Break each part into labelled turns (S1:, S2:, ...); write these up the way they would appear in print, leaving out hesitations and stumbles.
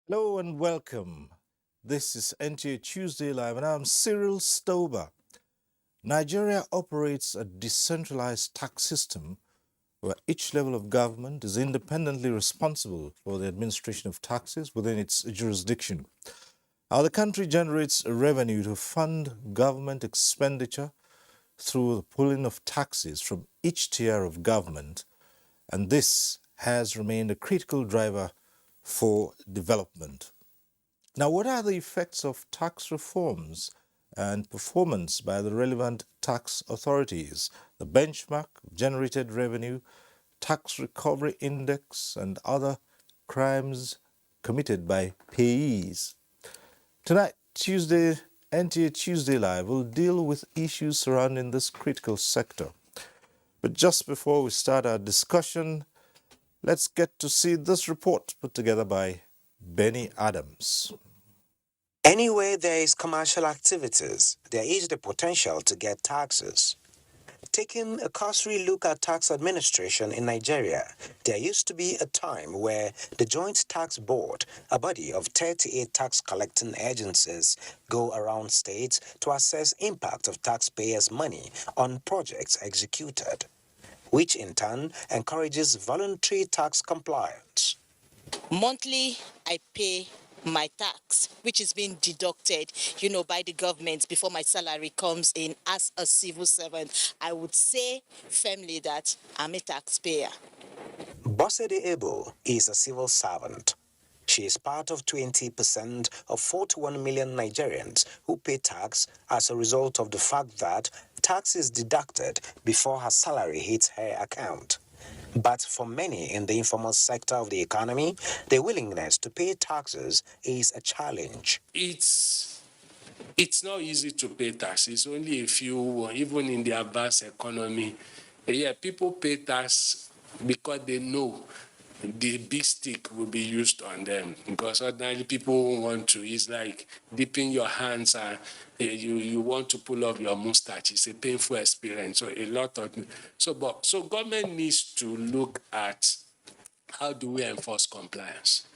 S1: Hello and welcome. This is NTA Tuesday Live, and I'm Cyril Stober. Nigeria operates a decentralized tax system where each level of government is independently responsible for the administration of taxes within its jurisdiction. Now, the country generates revenue to fund government expenditure through the pulling of taxes from each tier of government, and this has remained a critical driver for development. Now, what are the effects of tax reforms and performance by the relevant tax authorities? The benchmark, generated revenue, tax recovery index, and other crimes committed by payees. Tonight, NTA Tuesday Live will deal with issues surrounding this critical sector. But just before we start our discussion, let's get to see this report put together by Benny Adams.
S2: Anywhere there is commercial activities, there is the potential to get taxes. Taking a cursory look at tax administration in Nigeria, there used to be a time where the Joint Tax Board, a body of 38 tax collecting agencies, go around states to assess impact of taxpayers' money on projects executed, which in turn encourages voluntary tax compliance.
S3: Monthly, I pay my tax, which is being deducted, by the government before my salary comes in as a civil servant. I would say firmly that I'm a taxpayer.
S2: Bosede Ebo is a civil servant. She is part of 20% of 41 million Nigerians who pay tax as a result of the fact that tax is deducted before her salary hits her account. But for many in the informal sector of the economy, the willingness to pay taxes is a challenge.
S4: It's not easy to pay taxes. Only a few, even in the advanced economy, people pay tax because they know the big stick will be used on them. Because ordinarily people want to. It's like dipping your hands and you want to pull off your mustache. It's a painful experience. So government needs to look at how do we enforce compliance.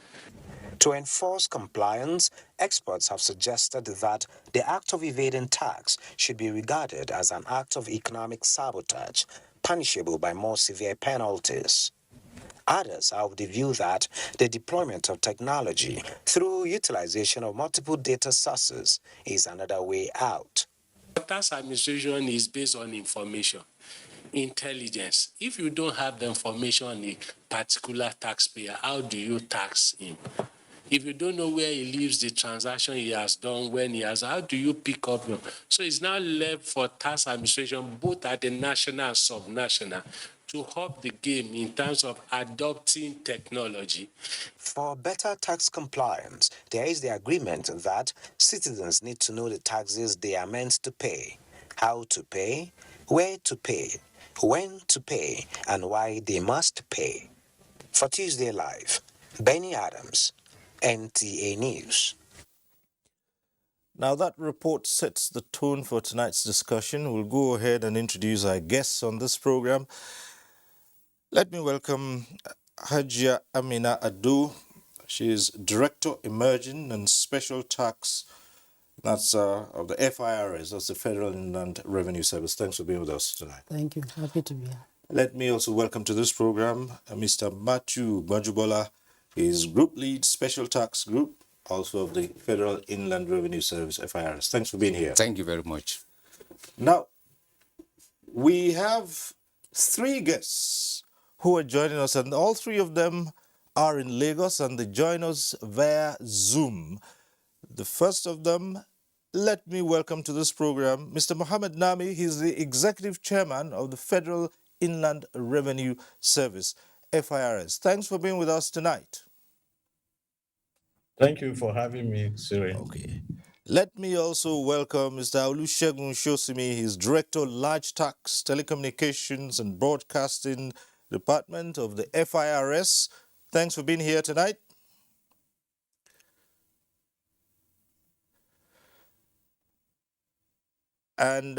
S2: To enforce compliance, experts have suggested that the act of evading tax should be regarded as an act of economic sabotage, punishable by more severe penalties. Others are of the view that the deployment of technology through utilization of multiple data sources is another way out.
S4: Tax administration is based on information, intelligence. If you don't have the information on a particular taxpayer, how do you tax him? If you don't know where he lives, the transaction he has done, when he has, how do you pick up him? So it's now left for tax administration, both at the national and subnational, to up the game in terms of adopting technology.
S2: For better tax compliance, there is the agreement that citizens need to know the taxes they are meant to pay, how to pay, where to pay, when to pay, and why they must pay. For Tuesday Live, Benny Adams, NTA News.
S1: Now, that report sets the tone for tonight's discussion. We'll go ahead and introduce our guests on this program. Let me welcome Hajia Amina Adu. She is Director Emerging and Special Tax, that's of the FIRS, that's the Federal Inland Revenue Service. Thanks for being with us tonight.
S5: Thank you. Happy to be here.
S1: Let me also welcome to this program Mr. Matthew Bajubola. He is Group Lead Special Tax Group, also of the Federal Inland Revenue Service, FIRS. Thanks for being here.
S6: Thank you very much.
S1: Now, we have three guests who are joining us, and all three of them are in Lagos, and they join us via Zoom. The first of them, let me welcome to this program Mr. Mohammed Nami. He's the Executive Chairman of the Federal Inland Revenue Service, FIRS. Thanks for being with us tonight.
S7: Thank you for having me, Siri.
S1: Okay. Let me also welcome Mr. Olusegun Shosimi. He's Director Large Tax, Telecommunications and Broadcasting Department of the FIRS. Thanks for being here tonight. And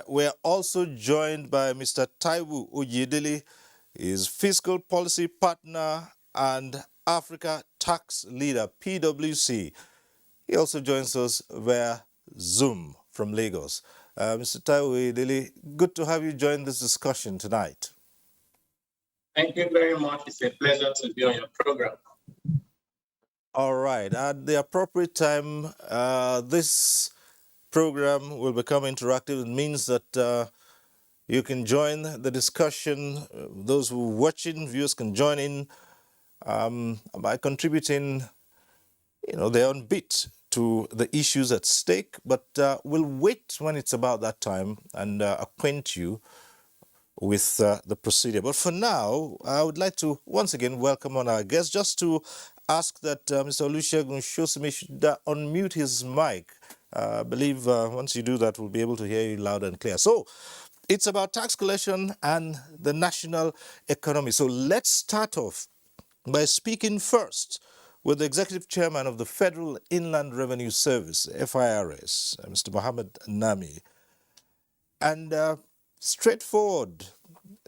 S1: we're also joined by Mr. Taiwu Oyedele. He's Fiscal Policy Partner and Africa tax leader, PwC. He also joins us via Zoom from Lagos. Mr. Taiwo Dele, good to have you join this discussion tonight.
S7: Thank you very much. It's a pleasure to be on your program.
S1: All right. At the appropriate time, this program will become interactive. It means that you can join the discussion. Those who are watching, viewers can join in by contributing, their own bit to the issues at stake. But we'll wait when it's about that time and acquaint you with the procedure. But for now, I would like to once again welcome on our guest, just to ask that Mr. Olusegun Shosimi should unmute his mic. I believe once you do that, we'll be able to hear you loud and clear. So it's about tax collection and the national economy. So let's start off by speaking first with the Executive Chairman of the Federal Inland Revenue Service, FIRS, Mr. Mohammed Nami. And straightforward,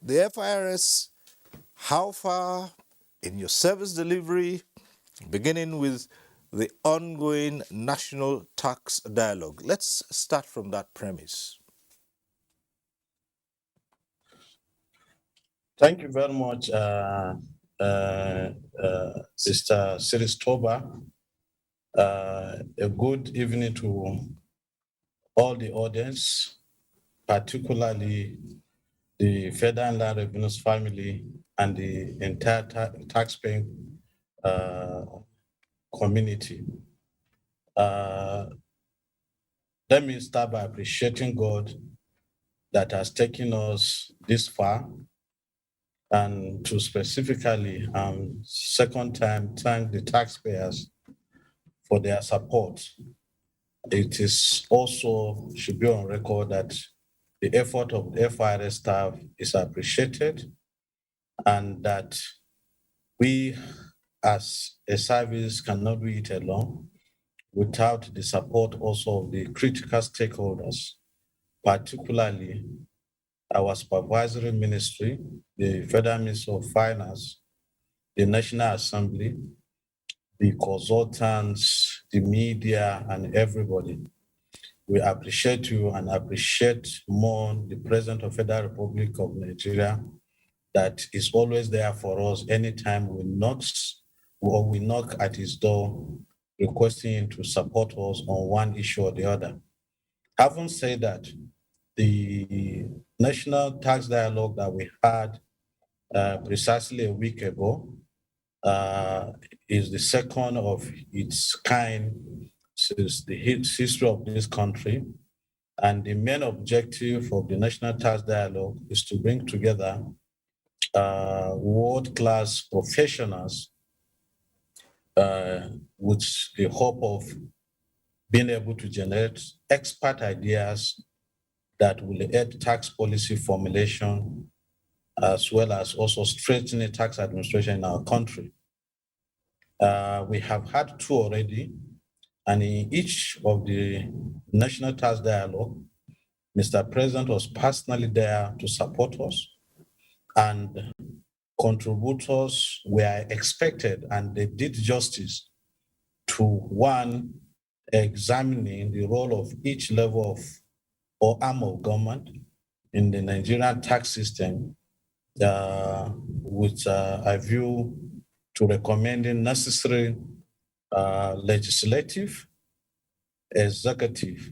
S1: the FIRS, how far in your service delivery, beginning with the ongoing national tax dialogue? Let's start from that premise.
S7: Thank you very much, Mr. Siris Toba. A good evening to all the audience, particularly the Federal Inland Revenues family and the entire taxpaying community. Let me start by appreciating God that has taken us this far, and to specifically, second time, thank the taxpayers for their support. It is also should be on record that the effort of the FIRS staff is appreciated, and that we as a service cannot do it alone without the support also of the critical stakeholders, particularly our supervisory ministry, the Federal Ministry of Finance, the National Assembly, the consultants, the media, and everybody. We appreciate you and appreciate more the President of Federal Republic of Nigeria that is always there for us anytime we knock at his door requesting him to support us on one issue or the other. Having said that, the national tax dialogue that we had precisely a week ago is the second of its kind since the history of this country. And the main objective of the national tax dialogue is to bring together world-class professionals with the hope of being able to generate expert ideas that will aid tax policy formulation, as well as also strengthening tax administration in our country. We have had two already, and in each of the national tax dialogue, Mr. President was personally there to support us, and contributors were expected, and they did justice to one, examining the role of each level of or arm of government in the Nigerian tax system, with a view to recommending necessary legislative, executive,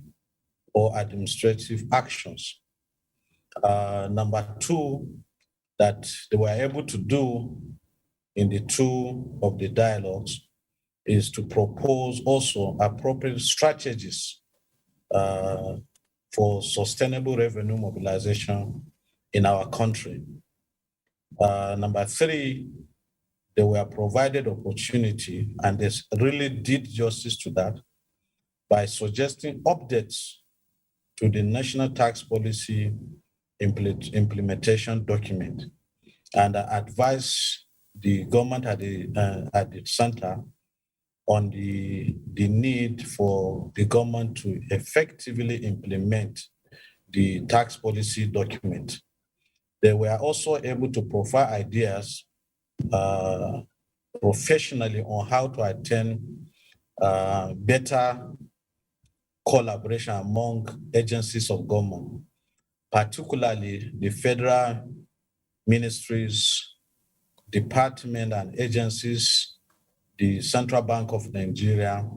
S7: or administrative actions. Number two, that they were able to do in the two of the dialogues is to propose also appropriate strategies for sustainable revenue mobilization in our country. Number three, they were provided opportunity, and they really did justice to that by suggesting updates to the national tax policy implementation document, and advise the government at the center on the need for the government to effectively implement the tax policy document. They were also able to provide ideas professionally on how to attain better collaboration among agencies of government, particularly the federal ministries, departments and agencies, the Central Bank of Nigeria,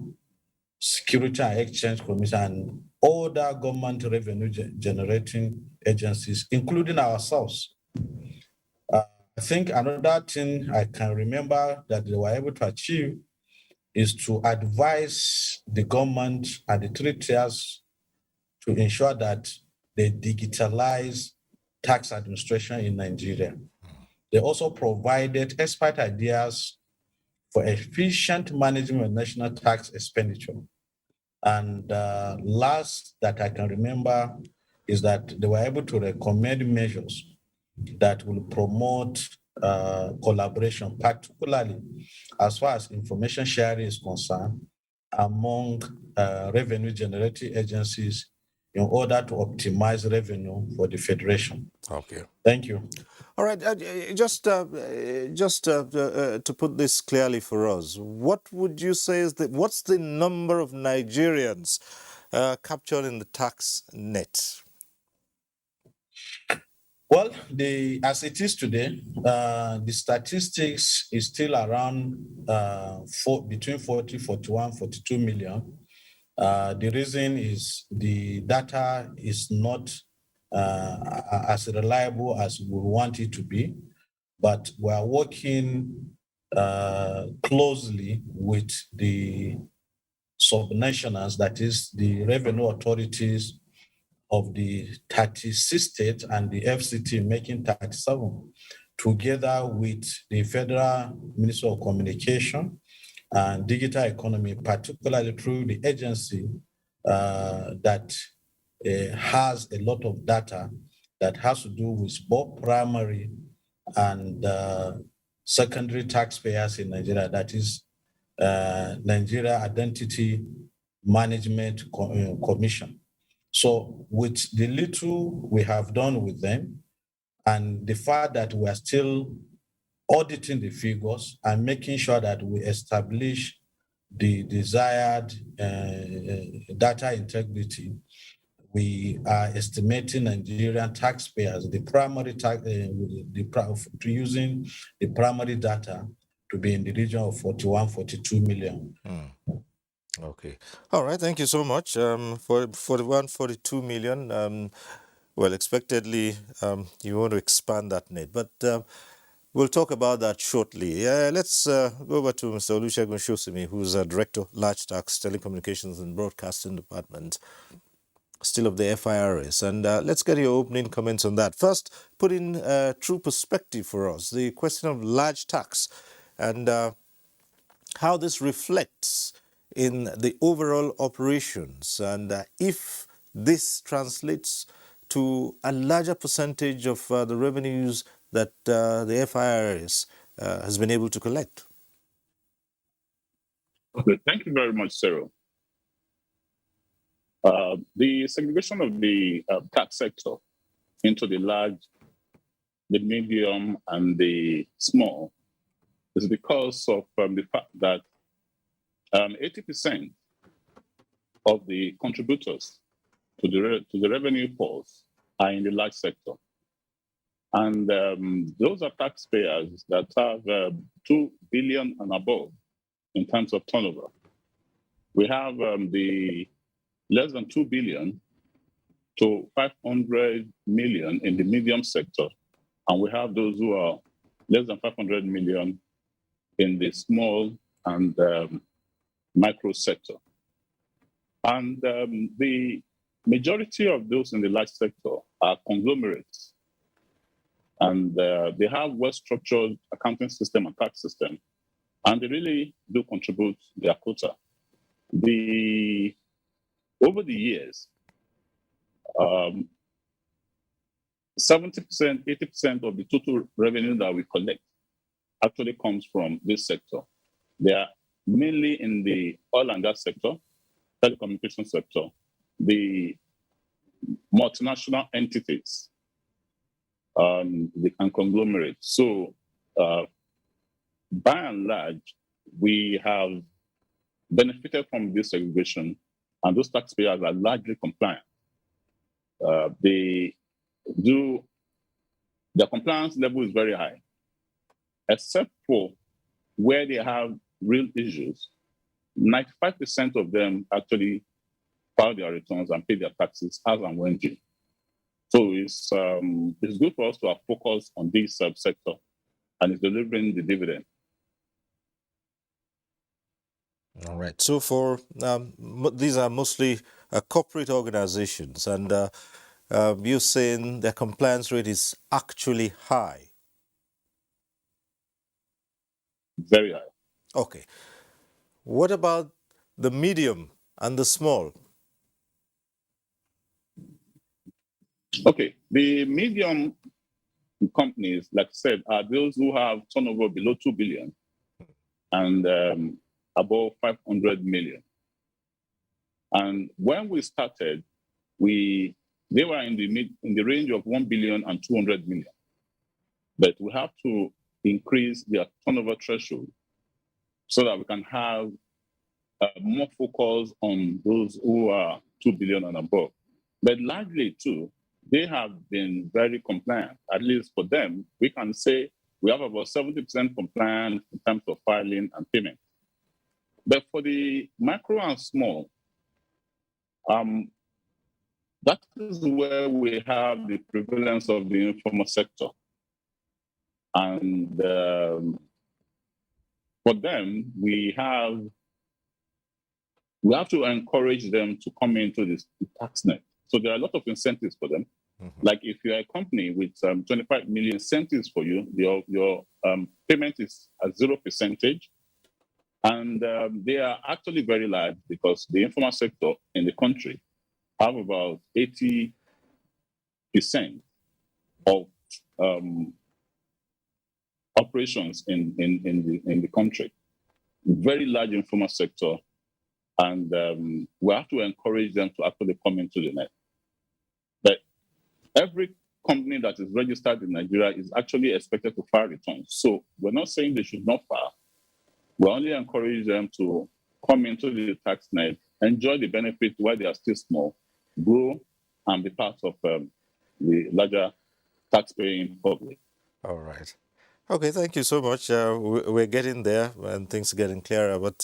S7: Security and Exchange Commission, and other government revenue generating agencies, including ourselves. I think another thing I can remember that they were able to achieve is to advise the government and the 3 tiers to ensure that they digitalize tax administration in Nigeria. They also provided expert ideas for efficient management of national tax expenditure. And last that I can remember is that they were able to recommend measures that will promote collaboration, particularly as far as information sharing is concerned among revenue generating agencies in order to optimize revenue for the Federation.
S1: Okay.
S7: Thank you.
S1: All right, just to put this clearly for us, what would you say is what's the number of Nigerians captured in the tax net?
S7: Well, as it is today, the statistics is still around between 40, 41, 42 million. The reason is the data is not as reliable as we want it to be, but we are working closely with the subnationals, that is the revenue authorities of the 36 states and the FCT making 37, together with the Federal Ministry of Communication and Digital Economy, particularly through the agency that has a lot of data that has to do with both primary and secondary taxpayers in Nigeria, that is Nigeria Identity Management Commission. So with the little we have done with them and the fact that we are still auditing the figures and making sure that we establish the desired data integrity, we are estimating Nigerian taxpayers, the primary tax, using the primary data to be in the region of 41, 42 million.
S1: Okay. All right. Thank you so much. For 41, 42 million, well, expectedly, you want to expand that net, but we'll talk about that shortly. Let's go over to Mr. Olusegun Shosimi, who's a Director, Large Tax, Telecommunications and Broadcasting Department, still of the FIRS. And let's get your opening comments on that. First, put in true perspective for us, the question of large tax and how this reflects in the overall operations, and if this translates to a larger percentage of the revenues that the FIRS has been able to collect.
S5: Okay, thank you very much, Cyril. The segregation of the tax sector into the large, the medium, and the small is because of the fact that 80% of the contributors to the revenue pools are in the large sector. And those are taxpayers that have 2 billion and above in terms of turnover. We have the less than 2 billion to 500 million in the medium sector. And we have those who are less than 500 million in the small and micro sector. And the majority of those in the large sector are conglomerates. And they have well-structured accounting system and tax system. And they really do contribute their quota. Over the years, 70%, 80% of the total revenue that we collect actually comes from this sector. They are mainly in the oil and gas sector, telecommunication sector, the multinational entities, and conglomerates. So by and large, we have benefited from this segregation, and those taxpayers are largely compliant. Their compliance level is very high, except for where they have real issues. 95% of them actually file their returns and pay their taxes as and when due. So it's good for us to have focus on this subsector, and it's delivering the dividend.
S1: All right. So for these are mostly corporate organizations, and you're saying their compliance rate is actually high.
S5: Very high.
S1: Okay. What about the medium and the small?
S5: Okay. The medium companies, like I said, are those who have turnover below 2 billion and above 500 million. And when we started, they were in the range of 1 billion and 200 million. But we have to increase their turnover threshold so that we can have more focus on those who are 2 billion and above. But largely too, they have been very compliant. At least for them, we can say we have about 70% compliant in terms of filing and payment. But for the micro and small, that is where we have the prevalence of the informal sector. And for them, we have to encourage them to come into this tax net. So there are a lot of incentives for them. Mm-hmm. Like if you're a company with 25 million incentives for you, your payment is at 0%. And they are actually very large because the informal sector in the country have about 80% of operations in the country. Very large informal sector. And we have to encourage them to actually come into the net. But every company that is registered in Nigeria is actually expected to file returns. So we're not saying they should not file. We only encourage them to come into the tax net, enjoy the benefit while they are still small, grow, and be part of the larger tax-paying public.
S1: All right. Okay, thank you so much. We're getting there and things are getting clearer. But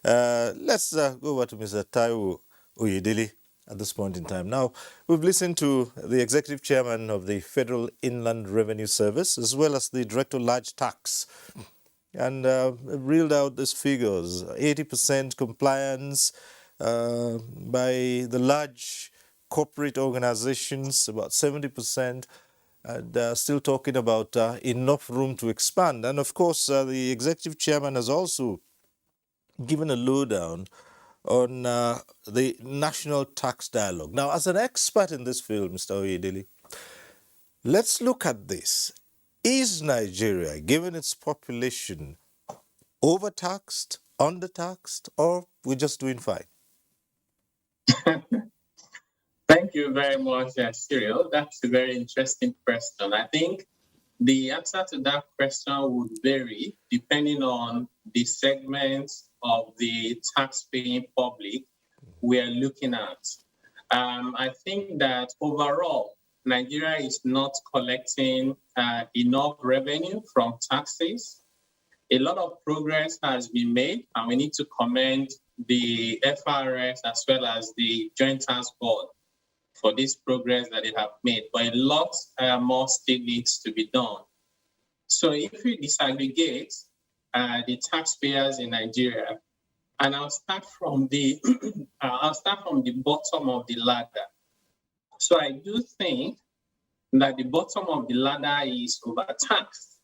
S1: let's go over to Mr. Taiwo Oyedele at this point in time. Now, we've listened to the Executive Chairman of the Federal Inland Revenue Service as well as the Director of Large Tax. And reeled out these figures, 80% compliance by the large corporate organizations, about 70%, and still talking about enough room to expand. And of course, the Executive Chairman has also given a lowdown on the National Tax Dialogue. Now, as an expert in this field, Mr. Oyedele, let's look at this. Is Nigeria, given its population, overtaxed, undertaxed, or we're just doing fine?
S6: Thank you very much, Cyril. That's a very interesting question. I think the answer to that question would vary depending on the segments of the tax-paying public we are looking at. I think that overall, Nigeria is not collecting enough revenue from taxes. A lot of progress has been made, and we need to commend the FRS as well as the Joint Tax Board for this progress that they have made. But a lot more still needs to be done. So if we disaggregate the taxpayers in Nigeria, and I'll start from the bottom of the ladder. So I do think that the bottom of the ladder is overtaxed.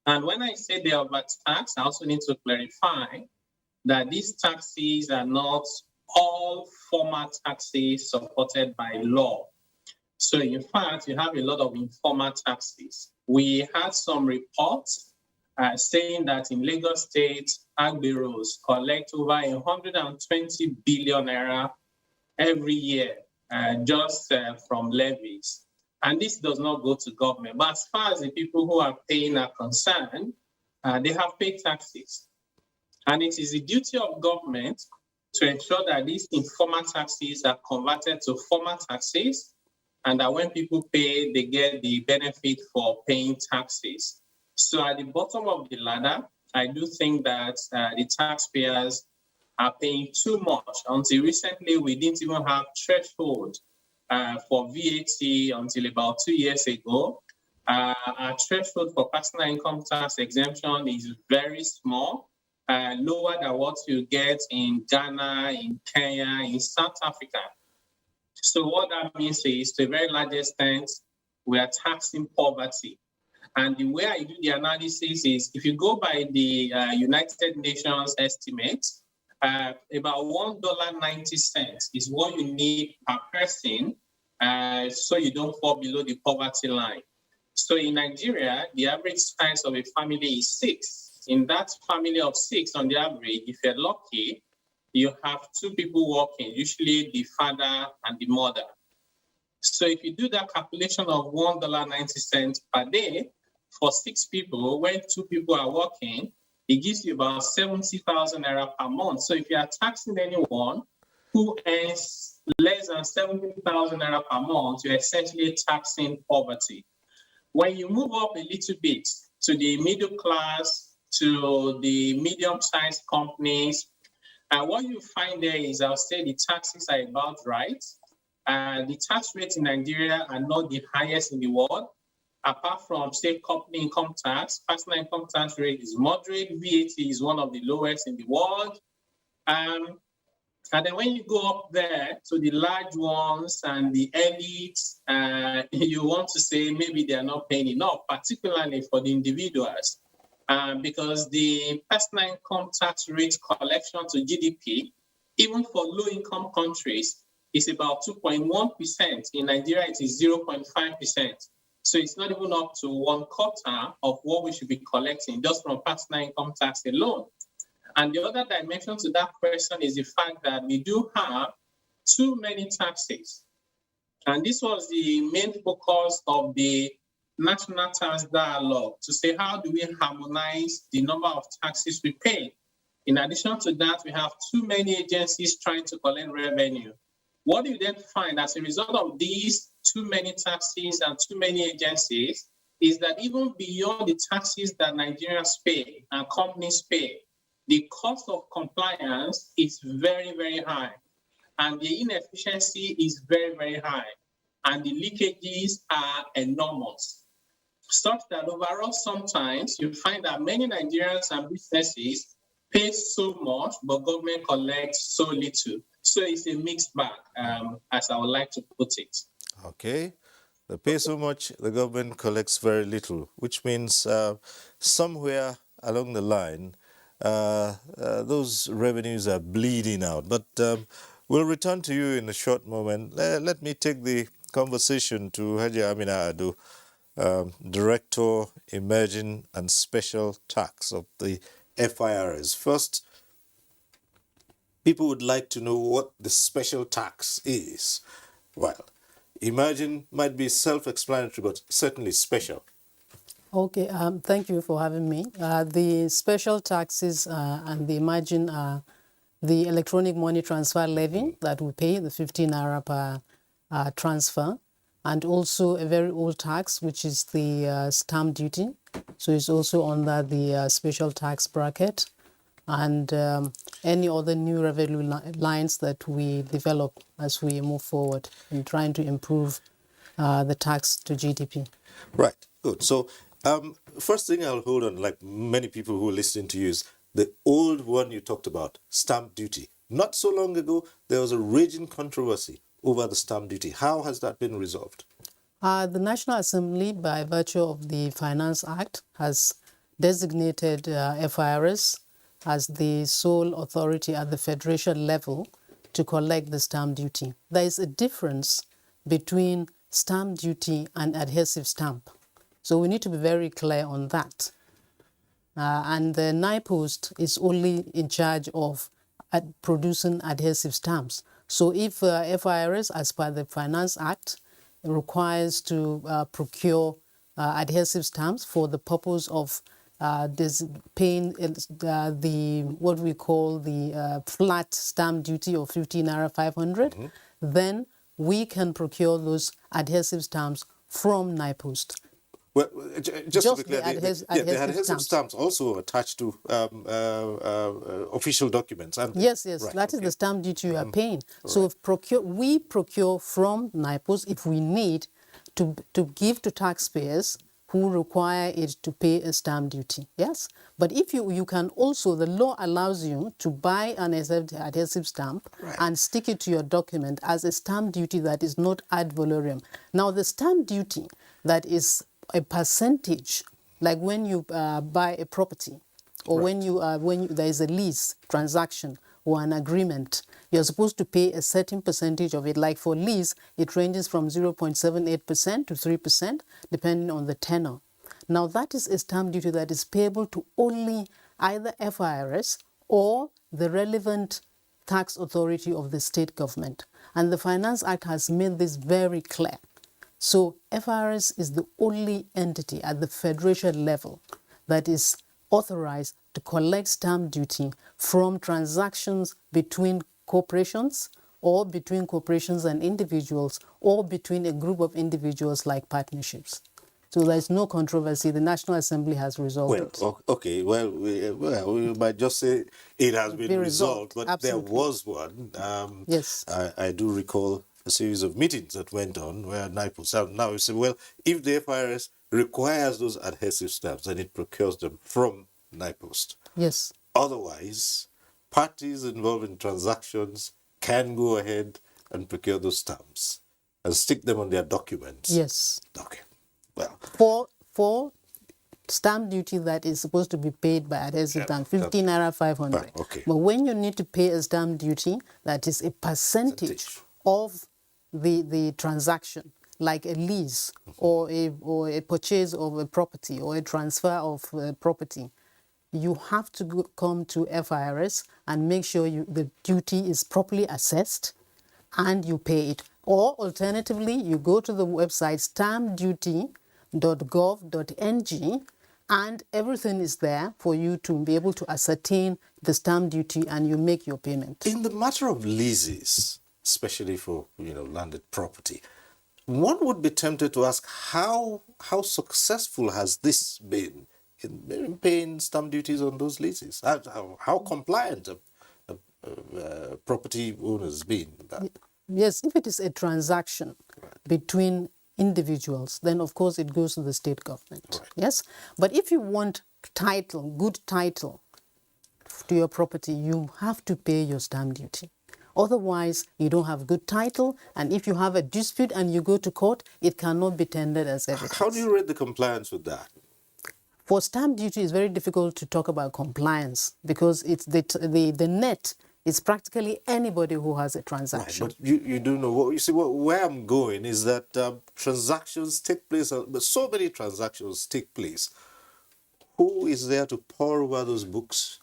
S6: And when I say they're overtaxed, I also need to clarify that these taxes are not all formal taxes supported by law. So in fact, you have a lot of informal taxes. We had some reports saying that in Lagos State, agbureaus collect over 120 billion naira every year just from levies. And this does not go to government. But as far as the people who are paying are concerned, they have paid taxes. And it is the duty of government to ensure that these informal taxes are converted to formal taxes, and that when people pay, they get the benefit for paying taxes. So at the bottom of the ladder, I do think that the taxpayers are paying too much. Until recently, we didn't even have threshold for VAT until about 2 years ago. Our threshold for personal income tax exemption is very small, lower than what you get in Ghana, in Kenya, in South Africa. So what that means is, to a very large extent, we are taxing poverty. And the way I do the analysis is, if you go by the United Nations estimates, about $1.90 is what you need per person, so you don't fall below the poverty line. So in Nigeria, the average size of a family is 6. In that family of 6, on the average, if you're lucky, you have 2 people working, usually the father and the mother. So if you do that calculation of $1.90 per day for 6 people, when 2 people are working, it gives you about 70,000 naira per month. So if you are taxing anyone who earns less than 70,000 naira per month, you're essentially taxing poverty. When you move up a little bit to the middle class, to the medium-sized companies, what you find there is, I'll say the taxes are about right. The tax rates in Nigeria are not the highest in the world. Apart from, say, company income tax, personal income tax rate is moderate. VAT is one of the lowest in the world. And then when you go up there to the large ones and the elites, you want to say maybe they are not paying enough, particularly for the individuals, because the personal income tax rate collection to GDP, even for low-income countries, is about 2.1%. In Nigeria, it is 0.5%. So it's not even up to 1/4 of what we should be collecting just from personal income tax alone. And the other dimension to that question is the fact that we do have too many taxes. And this was the main focus of the National Tax Dialogue, to say, how do we harmonize the number of taxes we pay? In addition to that, we have too many agencies trying to collect revenue. What you then find as a result of these too many taxes and too many agencies is that even beyond the taxes that Nigerians pay and companies pay, the cost of compliance is very, very high. And the inefficiency is very, very high. And the leakages are enormous. Such that overall, sometimes you find that many Nigerians and businesses pay so much, but government collects so little. So it's a mixed bag, as I would like to put it.
S1: Okay. They pay so much, the government collects very little, which means somewhere along the line, those revenues are bleeding out. But we'll return to you in a short moment. Let me take the conversation to Haji Amina Ado, Director, Emerging and Special Tax of the FIRS. First, people would like to know what the special tax is. Well, emerging might be self-explanatory, but certainly special.
S8: Okay, thank you for having me. The special taxes and the emerging are the electronic money transfer levy that we pay, the 15 naira per transfer, and also a very old tax, which is the stamp duty. So it's also under the special tax bracket, and any other new revenue lines that we develop as we move forward in trying to improve the tax to GDP.
S1: Right, good. So first thing I'll hold on, like many people who are listening to you, is the old one you talked about, stamp duty. Not so long ago, there was a raging controversy over the stamp duty. How has that been resolved?
S8: The National Assembly, by virtue of the Finance Act, has designated FIRS as the sole authority at the federation level to collect the stamp duty. There is a difference between stamp duty and adhesive stamp. So we need to be very clear on that. And the NIPOST is only in charge of producing adhesive stamps. So if FIRS, as per the Finance Act, requires to procure adhesive stamps for the purpose of paying the what we call the flat stamp duty of 15 naira 500, then we can procure those adhesive stamps from NIPOST.
S1: Well, just to be clear,
S8: the
S1: the adhesive stamps also attached to official documents, aren't they?
S8: Yes,
S1: Right,
S8: that is
S1: okay.
S8: the stamp duty you are paying. So if we procure from NIPOST if we need to give to taxpayers who require it to pay a stamp duty. Yes, but if you can also, the law allows you to buy an adhesive stamp and stick it to your document as a stamp duty that is not ad valorem. Now the stamp duty that is a percentage, like when you buy a property, or when there is a lease transaction or an agreement, you're supposed to pay a certain percentage of it. Like for lease, it ranges from 0.78% to 3%, depending on the tenor. Now that is a stamp duty that is payable to only either FIRS or the relevant tax authority of the state government. And the Finance Act has made this very clear. So FIRS is the only entity at the federation level that is authorized to collect stamp duty from transactions between corporations or between corporations and individuals or between a group of individuals like partnerships. So there's no controversy. The National Assembly has resolved it.
S1: Okay. Well, we might just say it has been resolved, but
S8: Absolutely.
S1: there was one.
S8: Yes.
S1: I do recall a series of meetings that went on where NIPOST. Now you say, well, if the FIRS requires those adhesive stamps, then it procures them from NIPOST.
S8: Yes.
S1: Otherwise, parties involved in transactions can go ahead and procure those stamps and stick them on their documents.
S8: Yes.
S1: Okay. Well,
S8: for stamp duty that is supposed to be paid by adhesive stamp, 15 naira 500.
S1: Okay.
S8: But when you need to pay a stamp duty that is a percentage of the transaction, like a lease or a purchase of a property or a transfer of property, you have to come to FIRS and make sure the duty is properly assessed and you pay it. Or alternatively, you go to the website stampduty.gov.ng and everything is there for you to be able to ascertain the stamp duty and you make your payment.
S1: In the matter of leases, especially for landed property, one would be tempted to ask how successful has this been in paying stamp duties on those leases? How compliant have property owners been with that?
S8: Yes, if it is a transaction between individuals, then of course it goes to the state government.
S1: Right.
S8: Yes, but if you want title, good title to your property, you have to pay your stamp duty. Otherwise, you don't have good title, and if you have a dispute and you go to court, it cannot be tendered as evidence.
S1: How do you rate the compliance with that?
S8: For stamp duty, it's very difficult to talk about compliance because it's the net is practically anybody who has a transaction.
S1: Right, but you do know what you see. Where I'm going is that transactions take place, but so many transactions take place. Who is there to pore over those books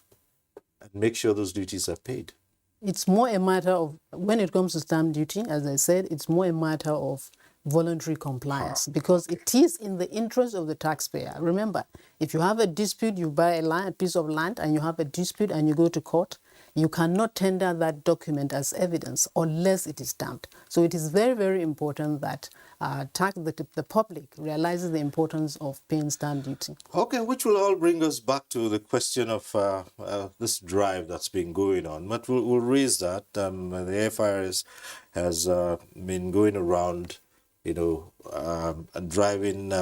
S1: and make sure those duties are paid?
S8: It's more a matter of, when it comes to stamp duty, as I said, it's more a matter of voluntary compliance because it is in the interest of the taxpayer. Remember, if you have a dispute, you buy a piece of land and you have a dispute and you go to court, you cannot tender that document as evidence unless it is stamped. So it is very, very important that the public realizes the importance of paying stamp duty.
S1: Okay, which will all bring us back to the question of this drive that's been going on. But we'll raise that. The FIRS has been going around, and driving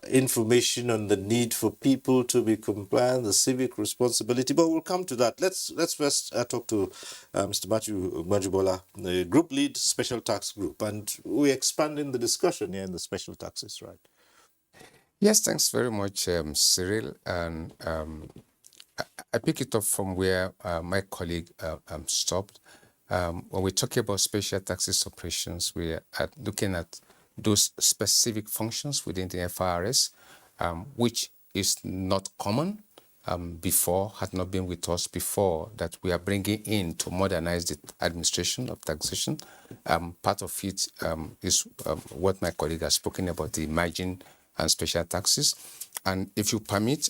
S1: information on the need for people to be compliant, the civic responsibility. But we'll come to that. Let's first talk to Mr. Matthew Majubola, the group lead, Special Tax Group, and we're expanding the discussion here in the special taxes, right?
S9: Yes, thanks very much, Cyril. And I pick it up from where my colleague stopped. When we talk about special taxes operations, we are looking at those specific functions within the FIRS, which is not common before, had not been with us before, that we are bringing in to modernize the administration of taxation. Part of it is what my colleague has spoken about, the margin and special taxes. And if you permit,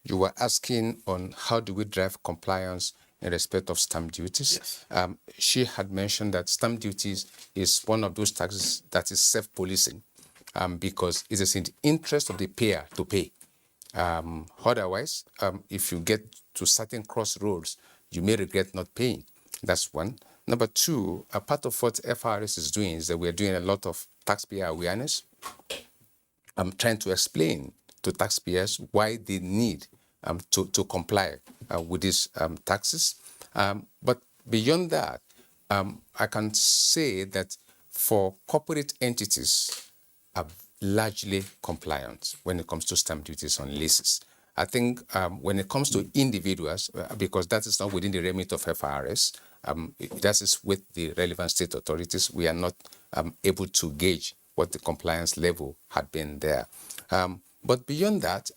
S9: you were asking on how do we drive compliance in respect of stamp duties.
S1: Yes.
S9: She had mentioned that stamp duties is one of those taxes that is self-policing because it is in the interest of the payer to pay. Otherwise, if you get to certain crossroads, you may regret not paying. That's one. Number two, a part of what FRS is doing is that we're doing a lot of taxpayer awareness. I'm trying to explain to taxpayers why they need to comply with these taxes. But beyond that, I can say that for corporate entities are largely compliant when it comes to stamp duties on leases. I think when it comes to individuals, because that is not within the remit of FRS, that is with the relevant state authorities, we are not able to gauge what the compliance level had been there. But beyond that,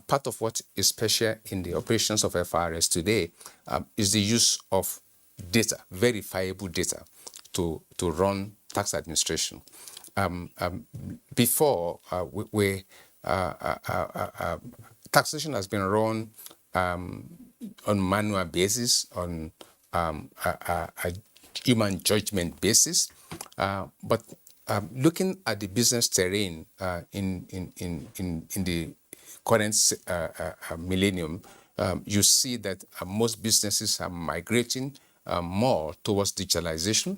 S9: part of what is special in the operations of FRS today is the use of data, verifiable data, to run tax administration. Before, taxation has been run on manual basis, on a human judgment basis, but looking at the business terrain in the current millennium, you see that most businesses are migrating more towards digitalization.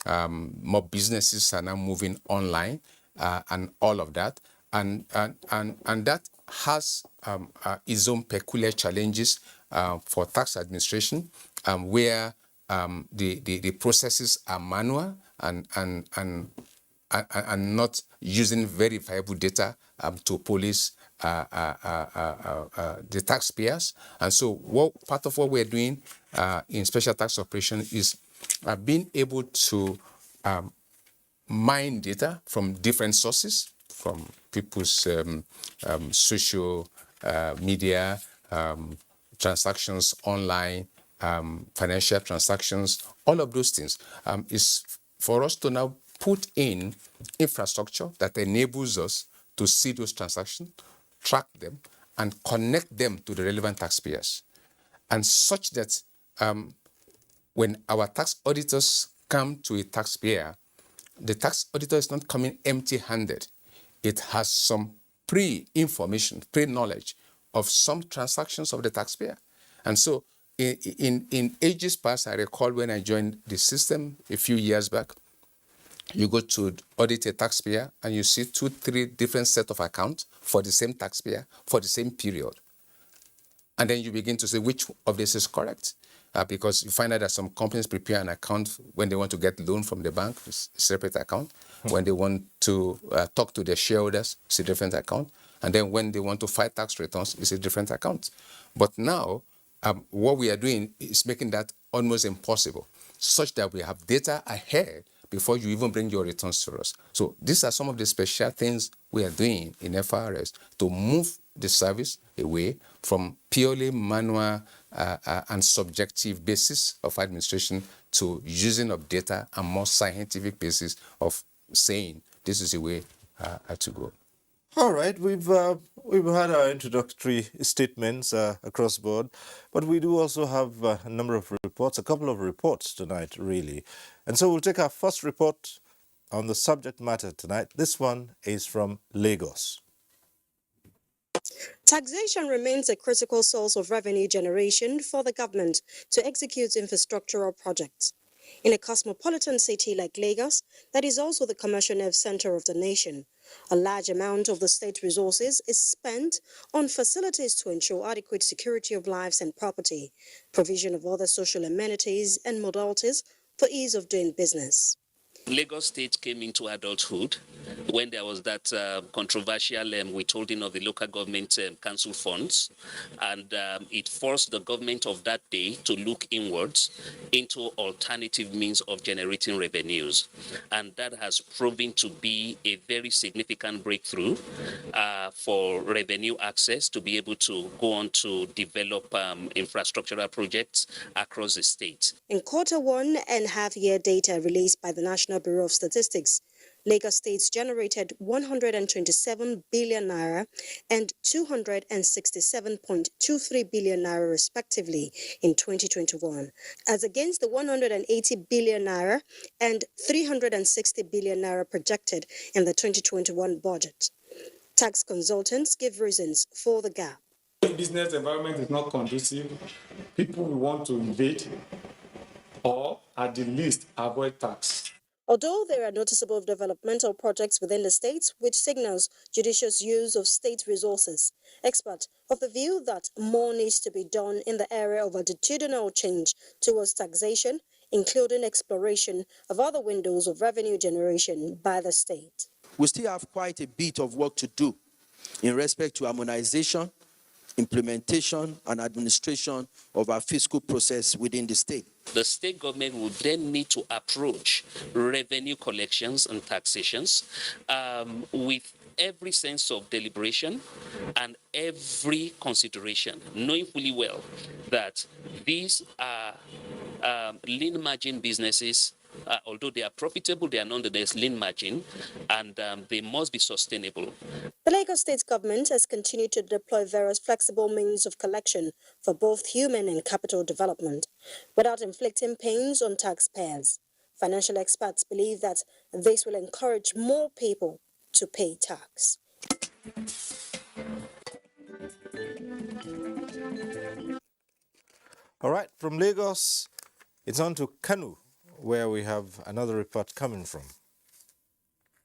S9: More businesses are now moving online and all of that. And that has its own peculiar challenges for tax administration, where the processes are manual and not using verifiable data to police the taxpayers. And so part of what we're doing in special tax operation is being able to mine data from different sources, from people's social media, transactions online, financial transactions, all of those things, is for us to now put in infrastructure that enables us to see those transactions, track them, and connect them to the relevant taxpayers. And such that when our tax auditors come to a taxpayer, the tax auditor is not coming empty-handed. It has some pre-information, pre-knowledge of some transactions of the taxpayer. And so in ages past, I recall when I joined the system a few years back, you go to audit a taxpayer and you see 2-3 different set of accounts for the same taxpayer for the same period. And then you begin to say which of this is correct. Because you find out that some companies prepare an account when they want to get loan from the bank, it's a separate account. When they want to talk to their shareholders, it's a different account. And then when they want to file tax returns, it's a different account. But now, what we are doing is making that almost impossible, such that we have data ahead before you even bring your returns to us. So these are some of the special things we are doing in FRS to move the service away from purely manual and subjective basis of administration to using of data and more scientific basis of saying this is the way to go.
S1: All right, we've had our introductory statements across board, but we do also have a number of reports, a couple of reports tonight, really. And so we'll take our first report on the subject matter tonight. This one is from Lagos.
S10: Taxation remains a critical source of revenue generation for the government to execute infrastructural projects. In a cosmopolitan city like Lagos, that is also the commercial nerve center of the nation, a large amount of the state resources is spent on facilities to ensure adequate security of lives and property, provision of other social amenities and modalities for ease of doing business.
S11: Lagos State came into adulthood when there was that controversial withholding of the local government council funds, and it forced the government of that day to look inwards into alternative means of generating revenues, and that has proven to be a very significant breakthrough for revenue access to be able to go on to develop infrastructural projects across the state.
S10: In Q1 and half-year data released by the National Bureau of Statistics, Lagos State generated 127 billion naira and 267.23 billion naira respectively in 2021, as against the 180 billion naira and 360 billion naira projected in the 2021 budget. Tax consultants give reasons for the gap.
S12: If business environment is not conducive, people will want to evade or at the least avoid tax.
S10: Although there are noticeable developmental projects within the state which signals judicious use of state resources, experts of the view that more needs to be done in the area of attitudinal change towards taxation, including exploration of other windows of revenue generation by the state.
S13: We still have quite a bit of work to do in respect to harmonization, implementation, and administration of our fiscal process within the state.
S11: The state government would then need to approach revenue collections and taxations with every sense of deliberation and every consideration, knowing fully well that these are lean margin businesses. Although they are profitable, they are nonetheless lean margin, and they must be sustainable.
S10: The Lagos State government has continued to deploy various flexible means of collection for both human and capital development, without inflicting pains on taxpayers. Financial experts believe that this will encourage more people to pay tax.
S1: All right, from Lagos, it's on to Kanu, where we have another report coming from.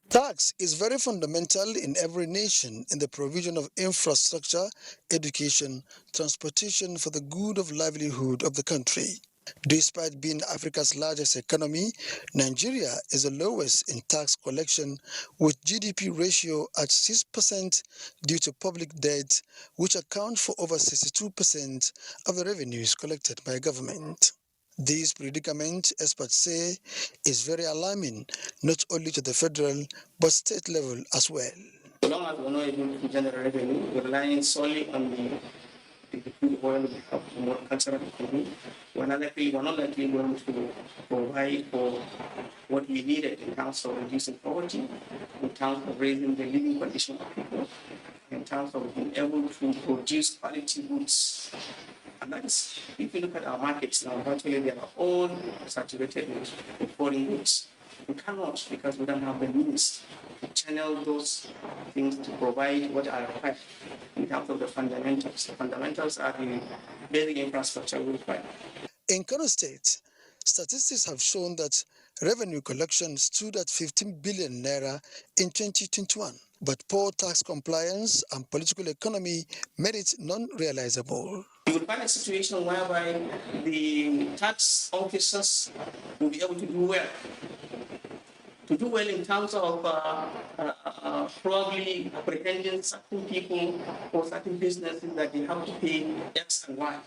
S14: Tax is very fundamental in every nation in the provision of infrastructure, education, transportation for the good of livelihood of the country. Despite being Africa's largest economy, Nigeria is the lowest in tax collection, with GDP ratio at 6% due to public debt, which accounts for over 62% of the revenues collected by government. This predicament, experts say, is very alarming, not only to the federal, but state level as well.
S15: So long as we're not able to generate revenue, we're relying solely on the crude oil we have from our cultural economy. We're not likely going to provide for what we needed in terms of reducing poverty, in terms of raising the living condition of people, in terms of being able to produce quality goods. And that is, if you look at our markets now, virtually they are all saturated with foreign goods. We cannot, because we don't have the means to channel those things to provide what are required in terms of the fundamentals. The fundamentals are the basic infrastructure we require.
S14: In Kano State, statistics have shown that revenue collection stood at 15 billion naira in 2021, but poor tax compliance and political economy made it non-realizable.
S15: You will find a situation whereby the tax officers will be able to do well. To do well in terms of probably apprehending certain people or certain businesses that they have to pay X and Y.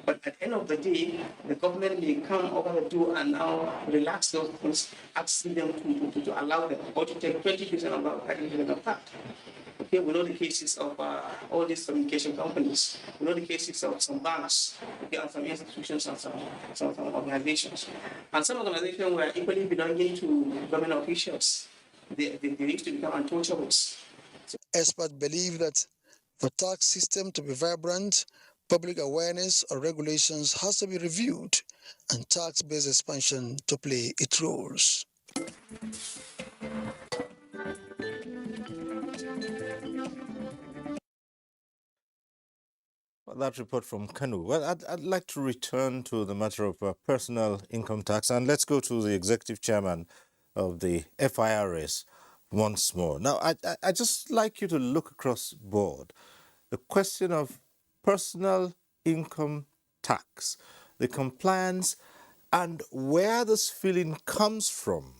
S15: But at the end of the day, the government may come over the door and now relax those things, asking them to allow them or to take 20% of that, 30% of that. Okay, we know the cases of all these communication companies. We know the cases of some banks, okay, and some institutions and some organizations. And some organizations were equally belonging to government officials. They used to become untouchables.
S14: Experts believe that for tax system to be vibrant, public awareness or regulations has to be reviewed and tax-based expansion to play its roles.
S1: That report from Kanu. Well, I'd like to return to the matter of personal income tax, and let's go to the executive chairman of the FIRS once more. Now, I just like you to look across the board. The question of personal income tax, the compliance, and where this feeling comes from,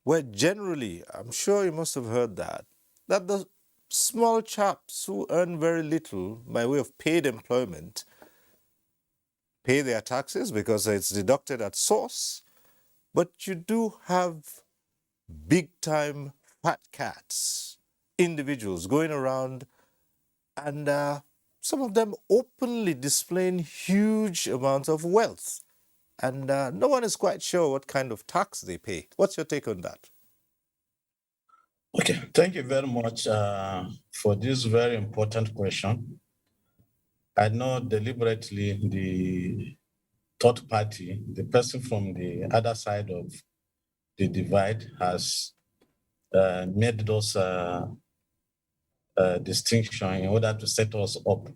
S1: where generally, I'm sure you must have heard that the small chaps who earn very little by way of paid employment pay their taxes because it's deducted at source, but you do have big-time fat cats, individuals going around and some of them openly displaying huge amounts of wealth. And no one is quite sure what kind of tax they pay. What's your take on that?
S7: Okay, thank you very much for this very important question. I know deliberately the third party, the person from the other side of the divide, has made those distinction in order to set us up.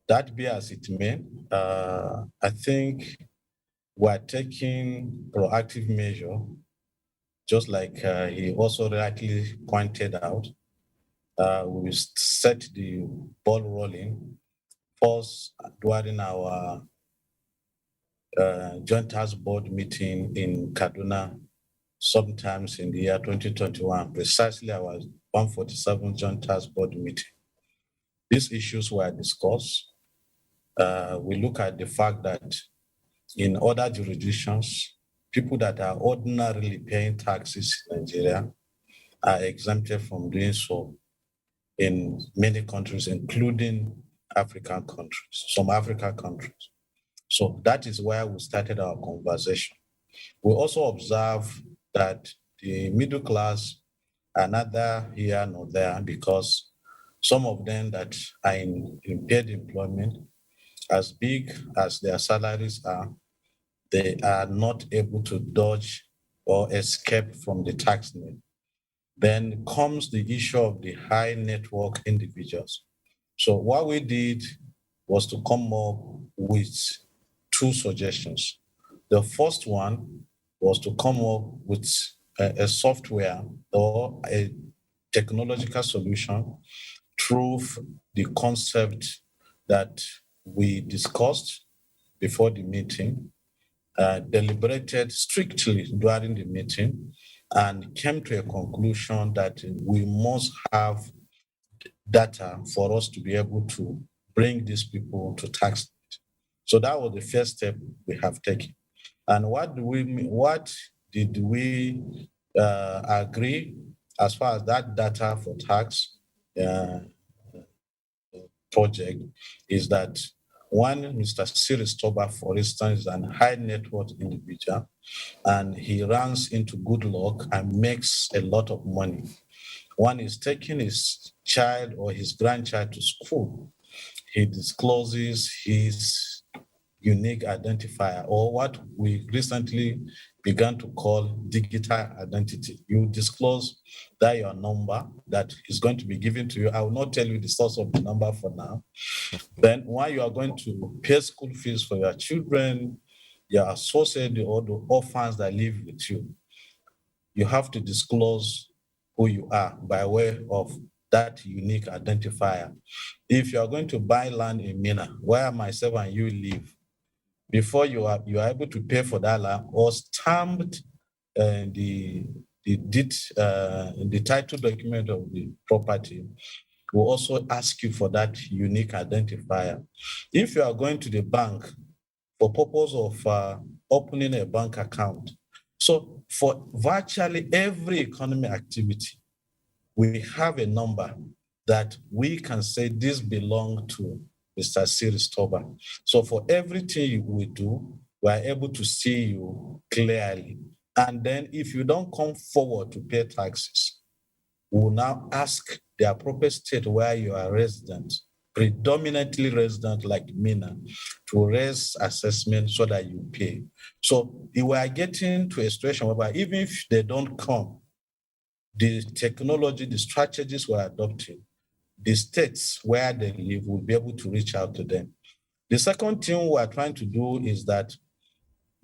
S7: That be as it may, I think we're taking proactive measure, just like he also rightly pointed out. We set the ball rolling first during our joint task board meeting in Kaduna, sometimes in the year 2021, precisely our 147th joint task board meeting. These issues were discussed. We look at the fact that in other jurisdictions, people that are ordinarily paying taxes in Nigeria are exempted from doing so in many countries, including African countries, some African countries. So that is where we started our conversation. We also observe that the middle class are neither here nor there, because some of them that are in paid employment, as big as their salaries are, they are not able to dodge or escape from the tax net. Then comes the issue of the high network individuals. So what we did was to come up with two suggestions. The first one was to come up with a software or a technological solution through the concept that we discussed before the meeting, deliberated strictly during the meeting, and came to a conclusion that we must have data for us to be able to bring these people to tax. So that was the first step we have taken. And what did we agree as far as that data for tax project is that one, Mr. Cyril Stoba, for instance, is an high net worth individual, and he runs into good luck and makes a lot of money. One is taking his child or his grandchild to school. He discloses his unique identifier, or what we recently began to call digital identity. You disclose that your number that is going to be given to you. I will not tell you the source of the number for now. Then while you are going to pay school fees for your children, your associate, or the orphans that live with you, you have to disclose who you are by way of that unique identifier. If you are going to buy land in Mina, where myself and you live, before you are able to pay for that land or stamped the deed, the title document of the property, will also ask you for that unique identifier. If you are going to the bank for purpose of opening a bank account, so for virtually every economic activity, we have a number that we can say this belongs to Mr. Cyril Stoba. So for everything we do, we are able to see you clearly. And then if you don't come forward to pay taxes, we will now ask the appropriate state where you are resident, predominantly resident like Mina, to raise assessment so that you pay. So we are getting to a situation whereby even if they don't come, the technology, the strategies we're adopting, the states where they live will be able to reach out to them. The second thing we're trying to do is that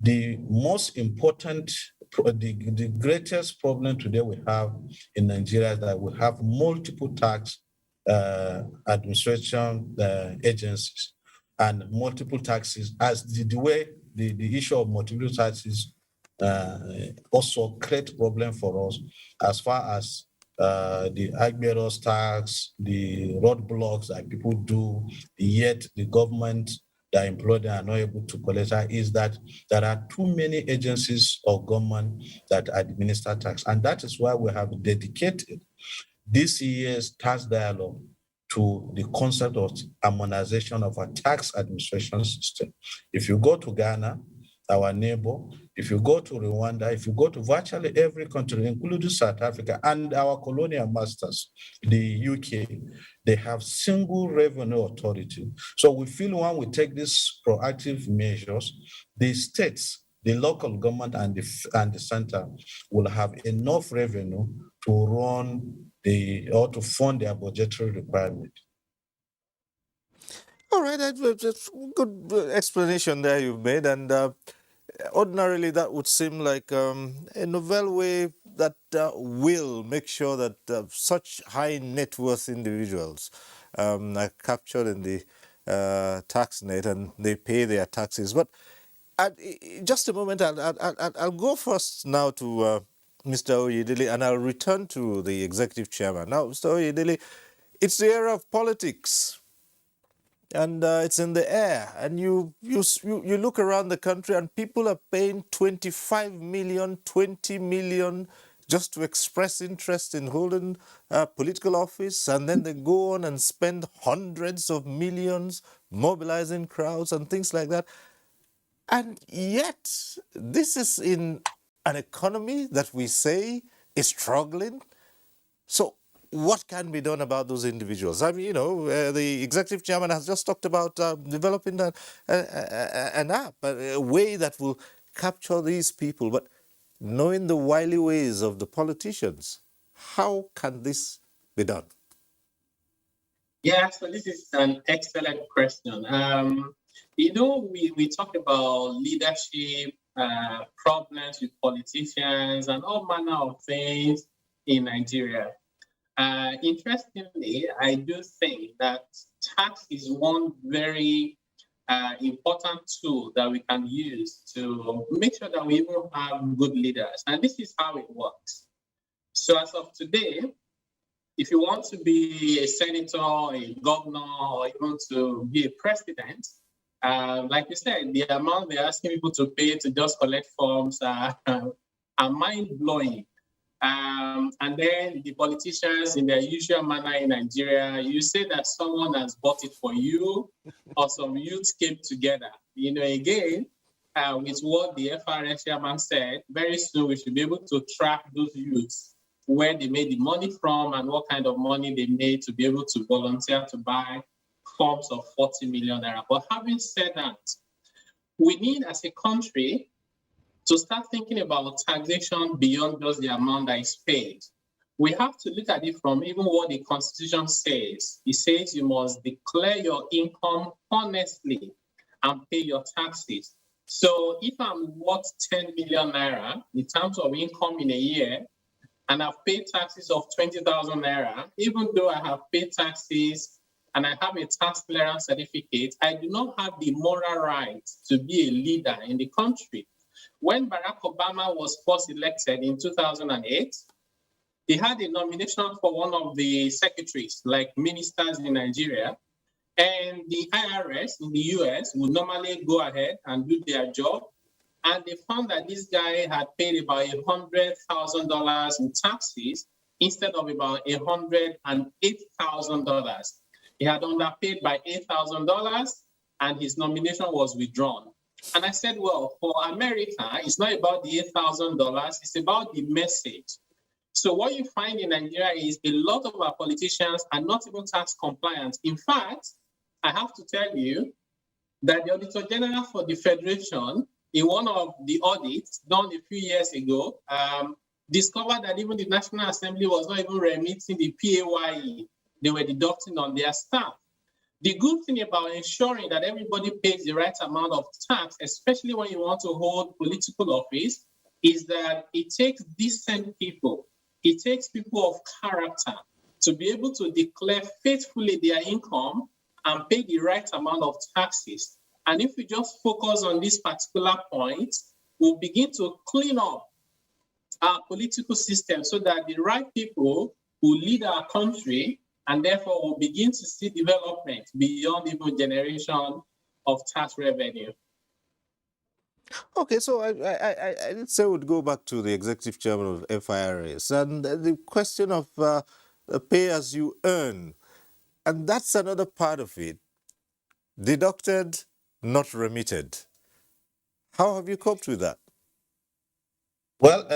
S7: the most important, the greatest problem today we have in Nigeria is that we have multiple tax administration agencies and multiple taxes. As the way the issue of multiple taxes also create problem for us as far as the Agberos tax, the roadblocks that people do, yet the government that employ them are not able to collect that, is that there are too many agencies of government that administer tax. And that is why we have dedicated this year's tax dialogue to the concept of harmonization of a tax administration system. If you go to Ghana, our neighbor. If you go to Rwanda, if you go to virtually every country, including South Africa and our colonial masters, the UK, they have single revenue authority. So we feel when we take these proactive measures, the states, the local government and the center will have enough revenue to run or to fund their budgetary requirement.
S1: All right, that's good explanation there you've made, and ordinarily that would seem like a novel way that will make sure that such high net worth individuals are captured in the tax net and they pay their taxes. But just a moment, I'll go first now to Mr. Oyedele, and I'll return to the executive chairman. Now, Mr. Oyedele, it's the era of politics. And it's in the air, and you look around the country and people are paying 25 million, 20 million just to express interest in holding political office, and then they go on and spend hundreds of millions mobilizing crowds and things like that. And yet, this is in an economy that we say is struggling. So what can be done about those individuals? I mean, the executive chairman has just talked about developing an app, a way that will capture these people. But knowing the wily ways of the politicians, how can this be done?
S6: Yeah, so this is an excellent question. We talk about leadership, problems with politicians, and all manner of things in Nigeria. Interestingly, I do think that tax is one very important tool that we can use to make sure that we even have good leaders. And this is how it works. So as of today, if you want to be a senator, a governor, or even to be a president, like you said, the amount they're asking people to pay to just collect forms are mind-blowing. And then the politicians, in their usual manner in Nigeria, you say that someone has bought it for you, or some youths came together. Again, with what the FRS chairman said, very soon we should be able to track those youths, where they made the money from and what kind of money they made to be able to volunteer to buy forms of 40 million naira. But having said that, we need as a country to start thinking about taxation beyond just the amount that is paid. We have to look at it from even what the Constitution says. It says you must declare your income honestly and pay your taxes. So if I'm worth 10 million naira in terms of income in a year, and I've paid taxes of 20,000 naira, even though I have paid taxes and I have a tax clearance certificate, I do not have the moral right to be a leader in the country. When Barack Obama was first elected in 2008, he had a nomination for one of the secretaries, like ministers in Nigeria, and the IRS in the US would normally go ahead and do their job. And they found that this guy had paid about $100,000 in taxes instead of about $108,000. He had underpaid by $8,000, and his nomination was withdrawn. And I said, well, for America, it's not about the $8,000, it's about the message. So what you find in Nigeria is a lot of our politicians are not even tax compliant. In fact, I have to tell you that the Auditor General for the Federation, in one of the audits done a few years ago, discovered that even the National Assembly was not even remitting the PAYE they were deducting on their staff. The good thing about ensuring that everybody pays the right amount of tax, especially when you want to hold political office, is that it takes decent people, it takes people of character to be able to declare faithfully their income and pay the right amount of taxes. And if we just focus on this particular point, we'll begin to clean up our political system so that the right people will lead our country, and therefore we'll begin to see development beyond even generation of tax revenue.
S1: Okay, so I let's say we'd go back to the executive chairman of FIRS and the question of pay as you earn. And that's another part of it. Deducted, not remitted. How have you coped with that?
S7: Well,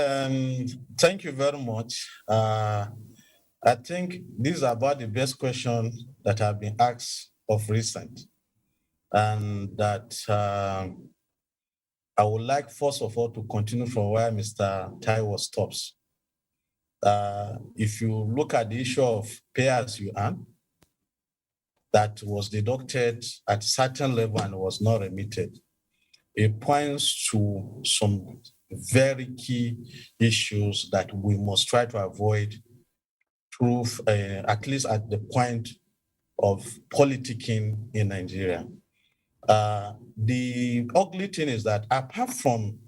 S7: thank you very much. I think these are about the best questions that have been asked of recent. And that I would like, first of all, to continue from where Mr. Taiwo stops. If you look at the issue of pay as you earn, that was deducted at a certain level and was not remitted, it points to some very key issues that we must try to avoid through, at least at the point of politicking in Nigeria. The ugly thing is that apart from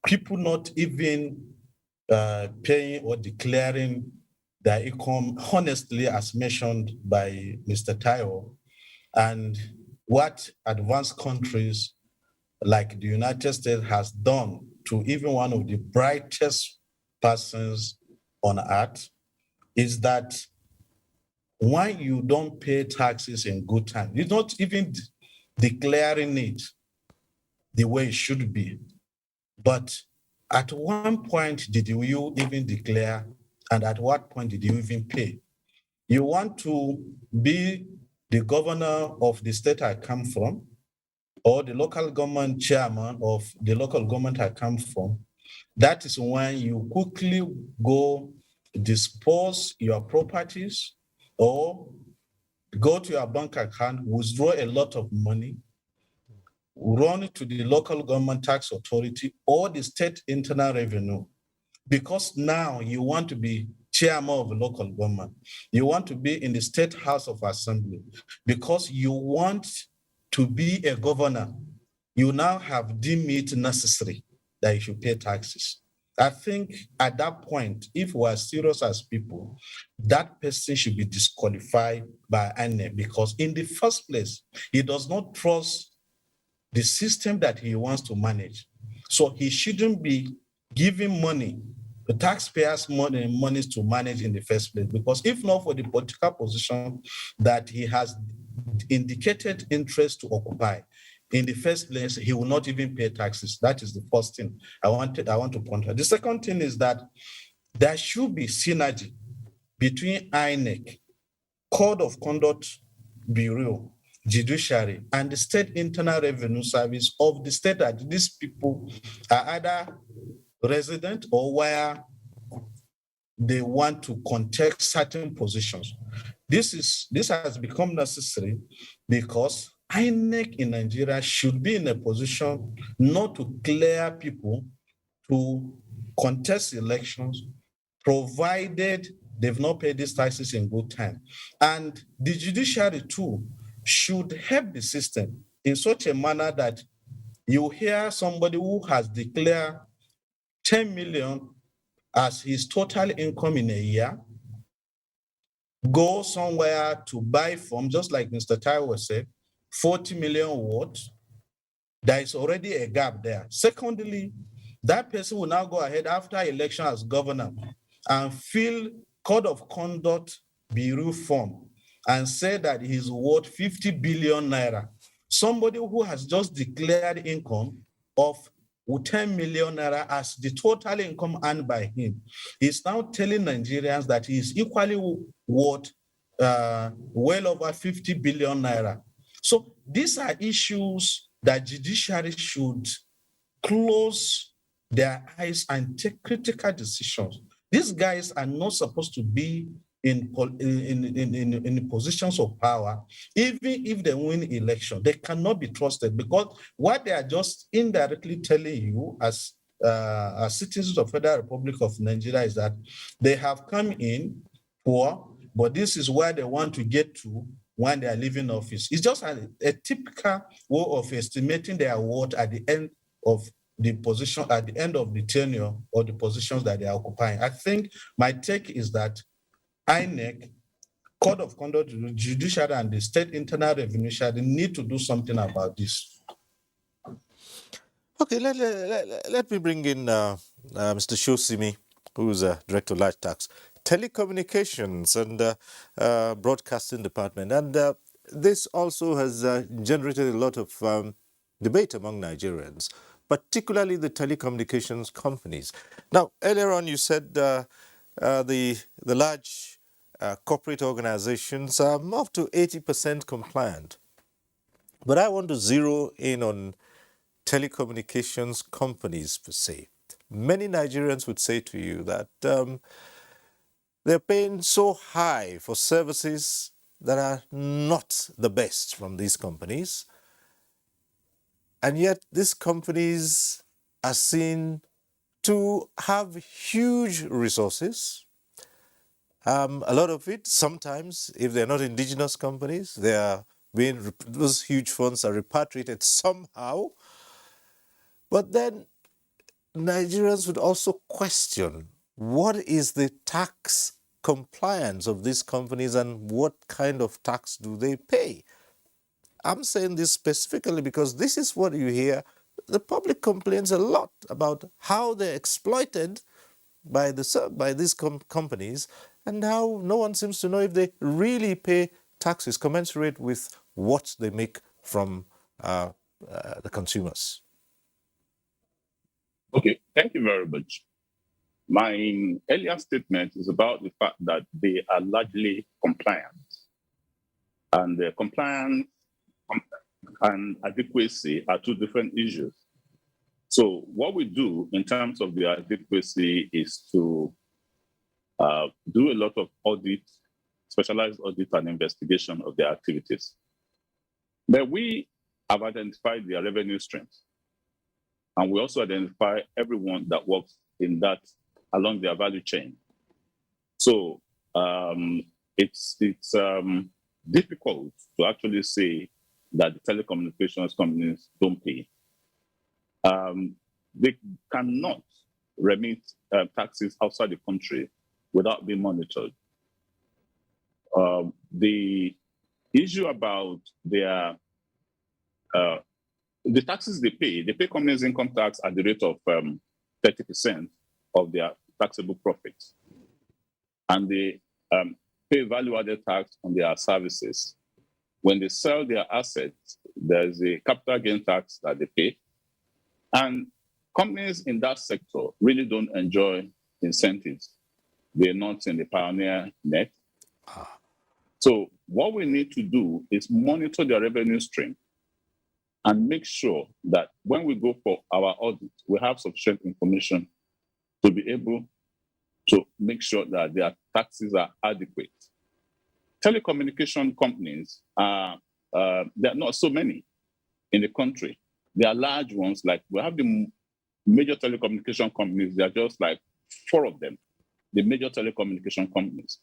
S7: people not even paying or declaring their income honestly, as mentioned by Mr. Tayo, and what advanced countries like the United States has done to even one of the brightest persons on earth, is that when you don't pay taxes in good time, you're not even declaring it the way it should be. But at one point, did you even declare? And at what point did you even pay? You want to be the governor of the state I come from, or the local government chairman of the local government I come from. That is when you quickly go dispose your properties or go to your bank account, withdraw a lot of money, run it to the local government tax authority or the state internal revenue, because now you want to be chairman of a local government. You want to be in the state house of assembly because you want to be a governor. You now have deemed it necessary that you should pay taxes. I think at that point, if we are serious as people, that person should be disqualified by INEC, because in the first place, he does not trust the system that he wants to manage. So he shouldn't be giving money, the taxpayers' monies to manage in the first place, because if not for the political position that he has indicated interest to occupy, in the first place, he will not even pay taxes. That is the first thing I want to point out. The second thing is that there should be synergy between INEC, Code of Conduct Bureau, Judiciary, and the State Internal Revenue Service of the state that these people are either resident or where they want to contest certain positions. This has become necessary because INEC in Nigeria should be in a position not to clear people to contest elections, provided they've not paid these taxes in good time. And the judiciary too should help the system in such a manner that you hear somebody who has declared 10 million as his total income in a year, go somewhere to buy from, just like Mr. Taiwo said, 40 million worth. There is already a gap there. Secondly, that person will now go ahead after election as governor and fill Code of Conduct Bureau form and say that he's worth 50 billion naira. Somebody who has just declared income of 10 million naira as the total income earned by him is now telling Nigerians that he is equally worth well over 50 billion naira. So these are issues that judiciary should close their eyes and take critical decisions. These guys are not supposed to be in positions of power. Even if they win election, they cannot be trusted, because what they are just indirectly telling you as citizens of Federal Republic of Nigeria is that they have come in poor, but this is where they want to get to when they are leaving office. It's just a typical way of estimating their worth at the end of the position, at the end of the tenure or the positions that they are occupying. I think my take is that INEC, Code of Conduct, Judiciary, and the State Internal Revenue Service need to do something about this.
S1: Okay, let me bring in Mr. Shosimi, who's Director of Large Tax, Telecommunications and Broadcasting Department. And this also has generated a lot of debate among Nigerians, particularly the telecommunications companies. Now, earlier on you said the large corporate organizations are up to 80% compliant. But I want to zero in on telecommunications companies per se. Many Nigerians would say to you that they're paying so high for services that are not the best from these companies. And yet these companies are seen to have huge resources. A lot of it, sometimes, if they're not indigenous companies, those huge funds are repatriated somehow. But then Nigerians would also question, what is the tax compliance of these companies and what kind of tax do they pay? I'm saying this specifically because this is what you hear. The public complains a lot about how they're exploited by these companies and how no one seems to know if they really pay taxes commensurate with what they make from the consumers.
S5: Okay, thank you very much. My earlier statement is about the fact that they are largely compliant. And the compliance and adequacy are two different issues. So what we do in terms of the adequacy is to do a lot of audit, specialized audit and investigation of their activities. But we have identified their revenue streams. And we also identify everyone that works in that along their value chain. So it's difficult to actually say that the telecommunications companies don't pay. They cannot remit taxes outside the country without being monitored. The issue about their the taxes they pay companies income tax at the rate of 30% of their taxable profits. And they pay value-added tax on their services. When they sell their assets, there's a capital gain tax that they pay. And companies in that sector really don't enjoy incentives. They're not in the pioneer net. So what we need to do is monitor their revenue stream and make sure that when we go for our audit, we have sufficient information to be able to make sure that their taxes are adequate. Telecommunication companies there are not so many in the country. There are large ones, like we have the major telecommunication companies. There are just like 4 of them, the major telecommunication companies.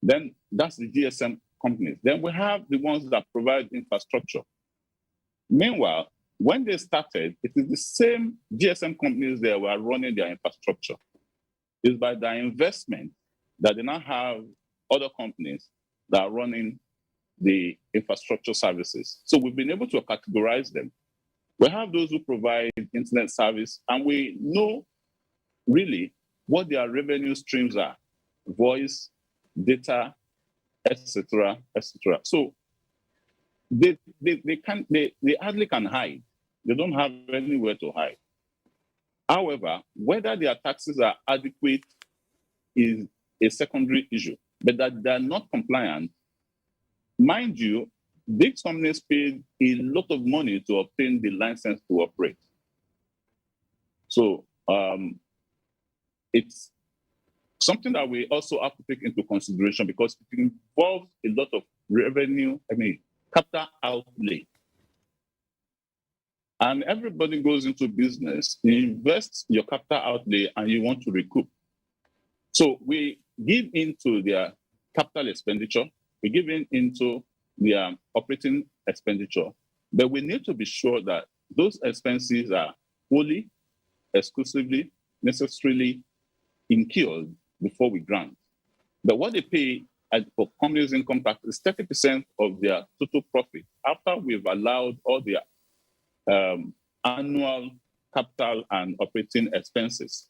S5: Then that's the GSM companies. Then we have the ones that provide infrastructure. Meanwhile, when they started, it is the same GSM companies that were running their infrastructure. It's by their investment that they now have other companies that are running the infrastructure services. So we've been able to categorize them. We have those who provide internet service, and we know really what their revenue streams are: voice, data, etc., etc. So they hardly can hide. They don't have anywhere to hide. However, whether their taxes are adequate is a secondary issue, but that they're not compliant. Mind you, big companies paid a lot of money to obtain the license to operate. So it's something that we also have to take into consideration because it involves a lot of revenue, capital outlay. And everybody goes into business, you invest your capital outlay and you want to recoup. So we give into their capital expenditure, we give into their operating expenditure, but we need to be sure that those expenses are fully, exclusively, necessarily incurred before we grant. But what they pay for companies' income tax is 30% of their total profit after we've allowed all their annual capital and operating expenses.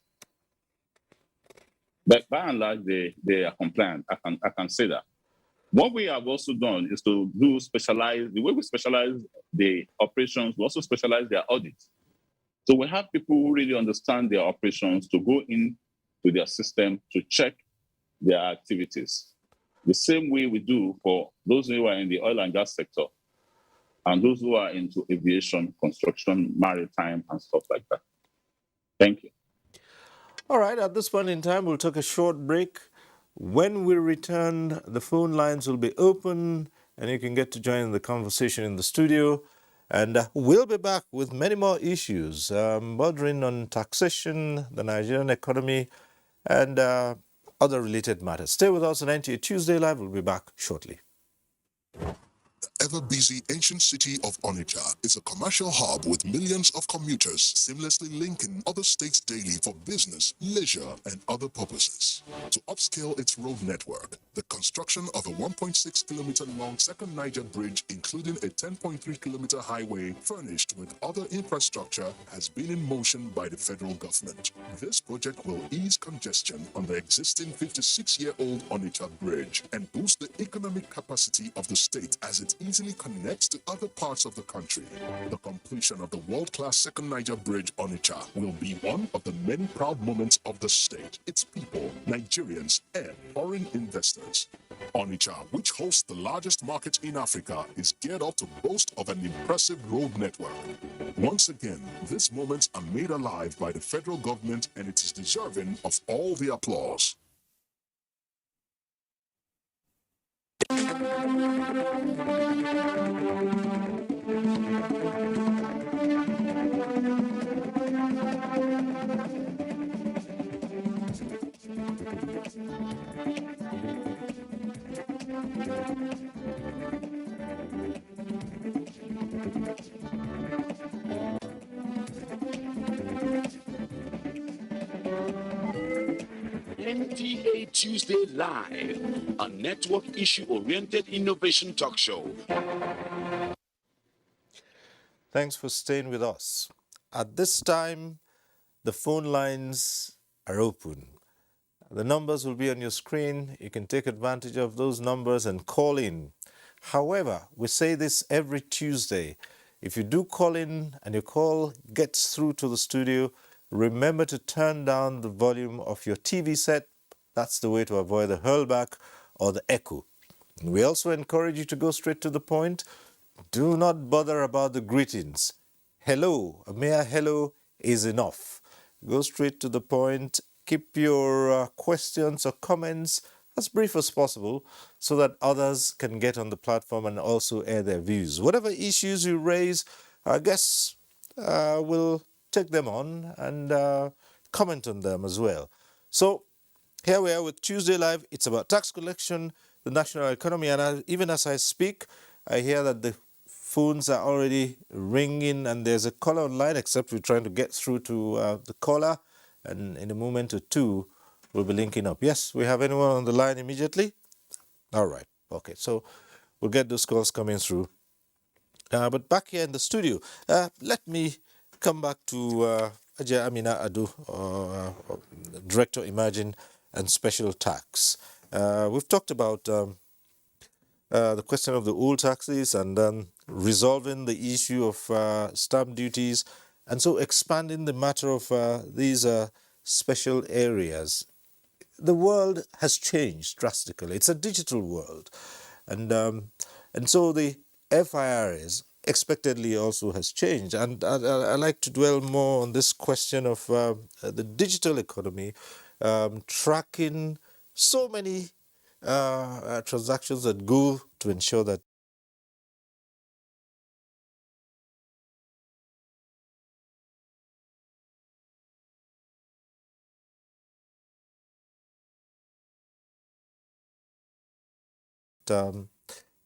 S5: But by and large, they are compliant. I can say that. What we have also done is to do specialize, the way we specialize the operations, we also specialize their audits. So we have people who really understand their operations to go into their system to check their activities. The same way we do for those who are in the oil and gas sector and those who are into aviation, construction, maritime, and stuff like that. Thank you.
S1: All right, at this point in time, we'll take a short break. When we return, the phone lines will be open and you can get to join the conversation in the studio. And we'll be back with many more issues bordering on taxation, the Nigerian economy, and other related matters. Stay with us on NTA Tuesday Live. We'll be back shortly.
S16: Ever-busy ancient city of Onitsha is a commercial hub with millions of commuters seamlessly linking other states daily for business, leisure, and other purposes. To upscale its road network, the construction of a 1.6-kilometer-long second Niger bridge, including a 10.3-kilometer highway furnished with other infrastructure, has been in motion by the federal government. This project will ease congestion on the existing 56-year-old Onitsha bridge and boost the economic capacity of the state as it easily connects to other parts of the country. The completion of the world-class second Niger Bridge Onitsha will be one of the many proud moments of the state, its people, Nigerians, and foreign investors. Onitsha, which hosts the largest market in Africa, is geared up to boast of an impressive road network. Once again, these moments are made alive by the federal government, and it is deserving of all the applause.
S17: NTA Tuesday Live, a network issue-oriented innovation talk show.
S1: Thanks for staying with us. At this time, the phone lines are open. The numbers will be on your screen. You can take advantage of those numbers and call in. However, we say this every Tuesday. If you do call in and your call gets through to the studio, remember to turn down the volume of your TV set. That's the way to avoid the hurlback or the echo. And we also encourage you to go straight to the point. Do not bother about the greetings. Hello, a mere hello is enough. Go straight to the point. Keep your questions or comments as brief as possible so that others can get on the platform and also air their views. Whatever issues you raise, our guests will take them on and comment on them as well. So here we are with Tuesday Live. It's about tax collection, the national economy, and even as I speak, I hear that the phones are already ringing and there's a caller online, except we're trying to get through to the caller, and in a moment or two, we'll be linking up. Yes, we have anyone on the line immediately? All right. Okay, so we'll get those calls coming through. But back here in the studio, let me come back to Ajay Amina Adu, Director Emerging and Special Tax. We've talked about the question of the old taxes and then resolving the issue of stamp duties, and so expanding the matter of these special areas. The world has changed drastically. It's a digital world. And so the FIRS expectedly also has changed. And I like to dwell more on this question of the digital economy, tracking so many transactions that go to ensure that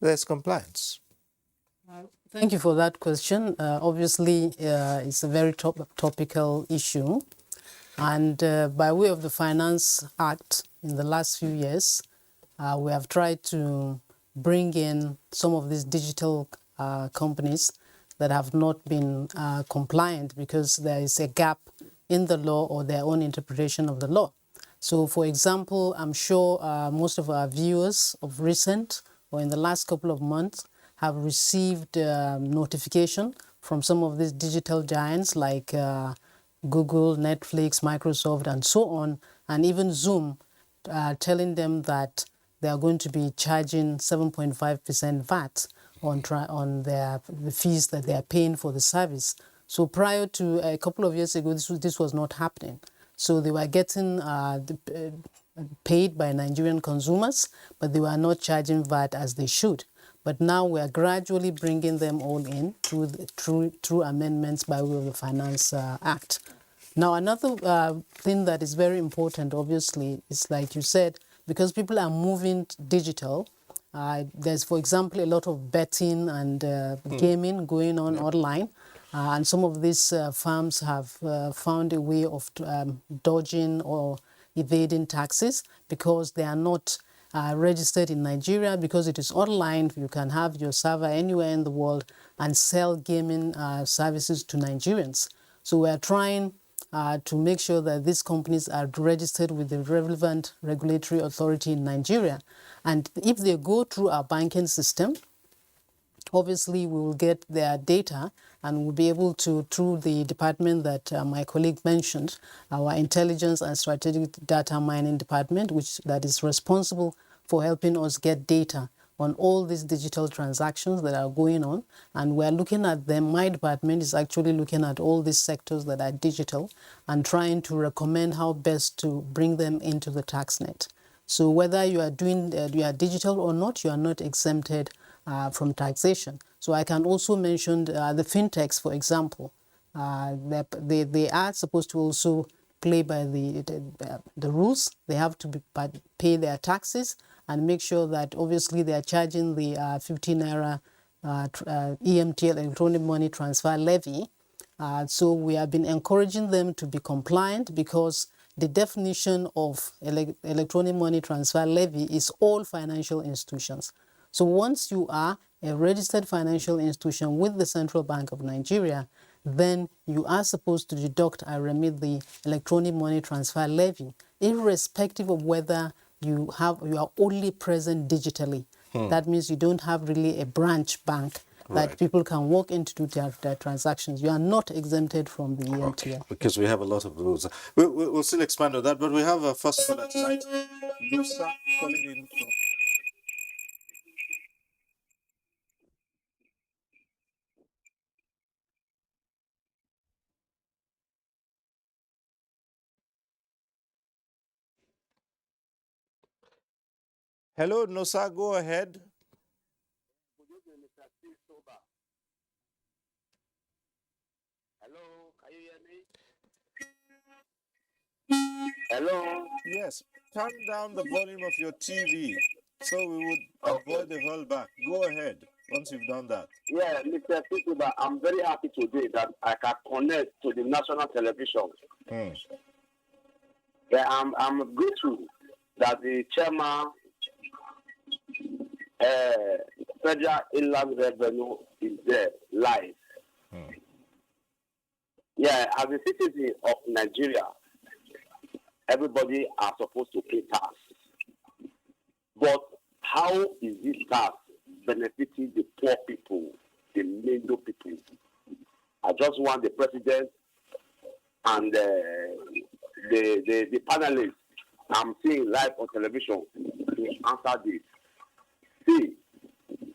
S1: there's compliance.
S8: Thank you for that question. Obviously, it's a very topical issue. And by way of the Finance Act in the last few years, we have tried to bring in some of these digital companies that have not been compliant because there is a gap in the law or their own interpretation of the law. So, for example, I'm sure most of our viewers of recent or in the last couple of months have received notification from some of these digital giants like Google, Netflix, Microsoft, and so on, and even Zoom, telling them that they are going to be charging 7.5% VAT on the fees that they are paying for the service. So prior to a couple of years ago, this was not happening. So they were getting paid by Nigerian consumers, but they were not charging VAT as they should. But now we are gradually bringing them all in through amendments by way of the Finance Act. Now, another thing that is very important, obviously, is like you said, because people are moving digital, there's, for example, a lot of betting and gaming going on online. And some of these firms have found a way of dodging or evading taxes because they are not registered in Nigeria. Because it is online, you can have your server anywhere in the world and sell gaming services to Nigerians. So we are trying to make sure that these companies are registered with the relevant regulatory authority in Nigeria. And if they go through our banking system, obviously we will get their data and we'll be able to, through the department that my colleague mentioned, our Intelligence and Strategic Data Mining Department, that is responsible for helping us get data on all these digital transactions that are going on. And we're looking at them. My department is actually looking at all these sectors that are digital and trying to recommend how best to bring them into the tax net. So whether you are doing you are digital or not, you are not exempted from taxation. So I can also mention the fintechs, for example. They are supposed to also play by the rules. They have to pay their taxes and make sure that obviously they are charging the 15 naira EMT, electronic money transfer levy. So we have been encouraging them to be compliant because the definition of electronic money transfer levy is all financial institutions. So once you are a registered financial institution with the Central Bank of Nigeria, then you are supposed to deduct and remit the electronic money transfer levy, irrespective of whether you are only present digitally. That means you don't have really a branch bank that people can walk into to their transactions. You are not exempted from the EMTL.
S1: Okay, because we have a lot of rules. We'll still expand on that, but we have a first caller tonight. Lusa calling in from... Hello, Nosa, go ahead.
S18: Hello, can you hear me? Hello?
S1: Yes, turn down the volume of your TV so we would avoid the whole back. Go ahead once you've done that.
S18: Yeah, Mr. Tituba, I'm very happy today that I can connect to the national television. Yeah, I'm grateful that the chairman, Federal Inland Revenue, is there live. Yeah, as a citizen of Nigeria, everybody are supposed to pay tax. But how is this tax benefiting the poor people, the middle people? I just want the president and the panelists I'm seeing live on television to answer this. See,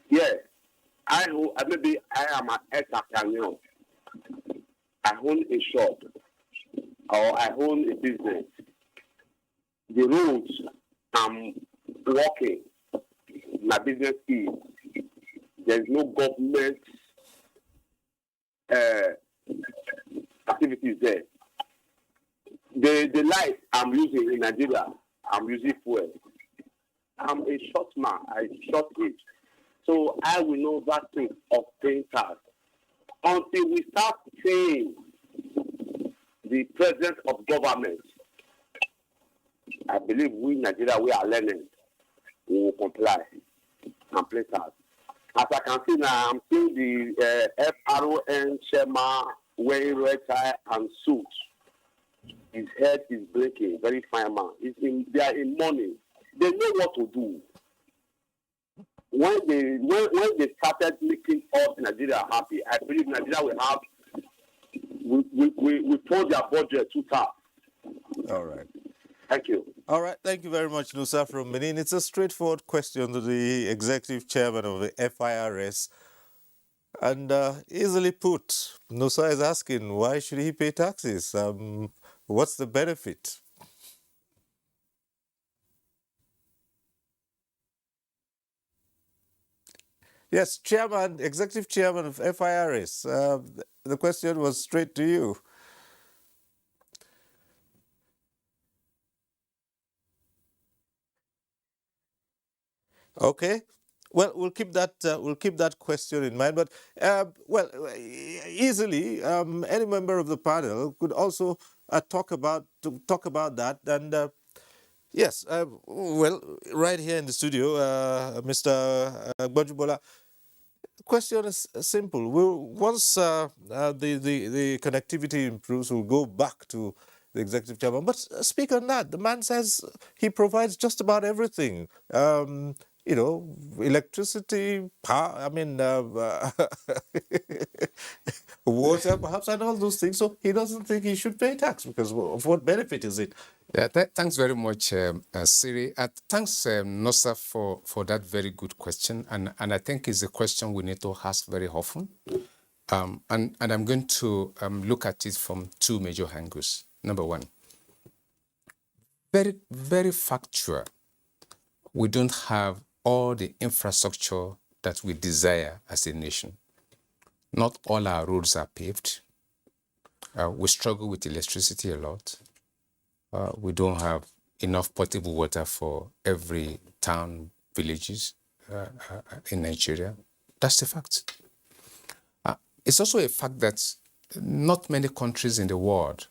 S18: yeah, maybe I am an ex-entrepreneur. I own a shop or I own a business. The roads I'm working, my business is, there's no government activities there. The light I'm using in Nigeria, I'm using fuel. I'm a short man, I short it. So I will know that thing of paying tax. Until we start seeing the presence of government, I believe we in Nigeria, we are learning. We will comply and pay tax. As I can see now, I'm seeing the FRON chairman wearing red tie and suit. His head is breaking, very fine man. They are in mourning. They know what to do. when they started making us Nigeria happy, I believe Nigeria will have we told their budget too tough.
S1: All right.
S18: Thank you.
S1: All right. Thank you very much, Nusa from Benin. It's a straightforward question to the executive chairman of the FIRS. And easily put, Nusa is asking, why should he pay taxes? What's the benefit? Yes, chairman, executive chairman of FIRS. The question was straight to you. Okay. Well, we'll keep that question in mind. But easily, any member of the panel could also talk about that. And yes, right here in the studio, Mr. Gbajubola. Question is simple. Once the connectivity improves, we'll go back to the executive chairman. But speak on that. The man says he provides just about everything. Electricity, power, water, perhaps, and all those things. So he doesn't think he should pay tax because of what benefit is it?
S9: Yeah, thanks very much, Siri. Thanks, Nosa, for that very good question. And I think it's a question we need to ask very often. And I'm going to look at it from two major angles. Number one, very, very factual. We don't have all the infrastructure that we desire as a nation. Not all our roads are paved. We struggle with electricity a lot. We don't have enough potable water for every town, villages in Nigeria. That's the fact. It's also a fact that not many countries in the world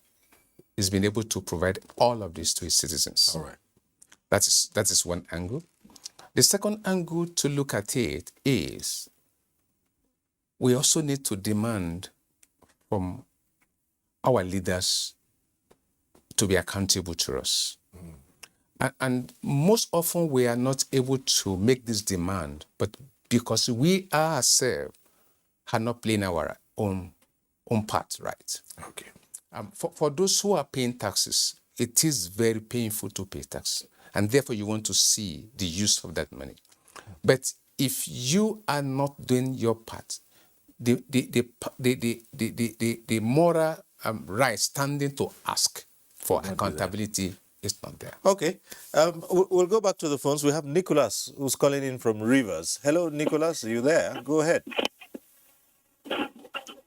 S9: has been able to provide all of this to its citizens.
S1: All right.
S9: That is one angle. The second angle to look at it is we also need to demand from our leaders to be accountable to us. And most often we are not able to make this demand, but because we ourselves are not playing our own part right.
S1: Okay.
S9: For those who are paying taxes, it is very painful to pay tax, and therefore you want to see the use of that money. But if you are not doing your part, the moral right standing to ask for accountability is not there.
S1: Okay. We'll go back to the phones. We have Nicholas who's calling in from Rivers. Hello, Nicholas. Are you there? Go ahead.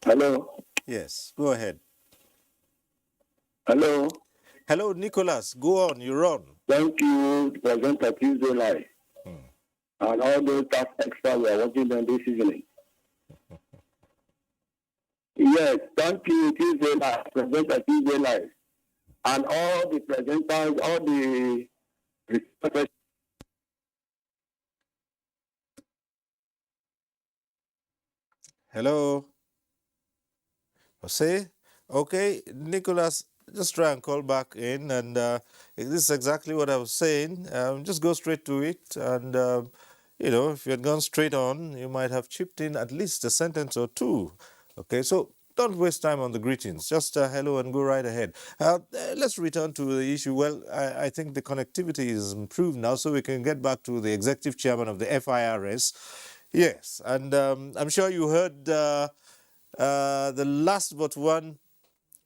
S18: Hello.
S1: Yes, go ahead.
S18: Hello.
S1: Hello, Nicholas. Go on. You're on.
S18: Thank you, Presenter Tuesday Live. And all those tax experts we are watching them this evening. Yes, thank you, Tuesday Live, Presenter Tuesday Live. And all the presenters, all the researchers.
S1: Hello. Jose? Okay, Nicholas, just try and call back in. And this is exactly what I was saying. Just go straight to it. And, if you had gone straight on, you might have chipped in at least a sentence or two. Okay, so don't waste time on the greetings. Just hello and go right ahead. Let's return to the issue. Well, I think the connectivity is improved now, so we can get back to the executive chairman of the FIRS. Yes, and I'm sure you heard the last but one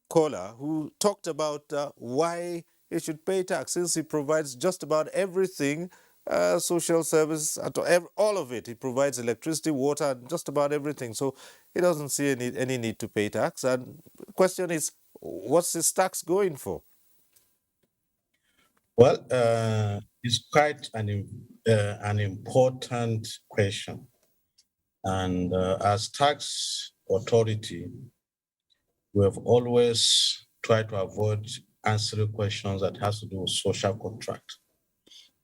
S1: caller who talked about why he should pay tax, since he provides just about everything, social service, all of it. He provides electricity, water, just about everything. So he doesn't see any need to pay tax. And the question is, what's his tax going for?
S7: Well, it's quite an important question. And as tax authority, we have always tried to avoid answering questions that has to do with social contract.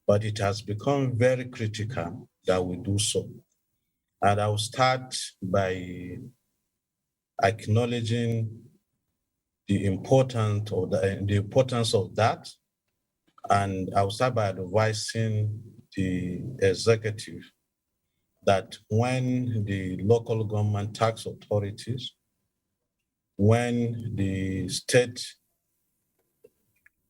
S7: But it has become very critical that we do so. And I will start by acknowledging the importance of that. And I will start by advising the executive that when the local government tax authorities, when the state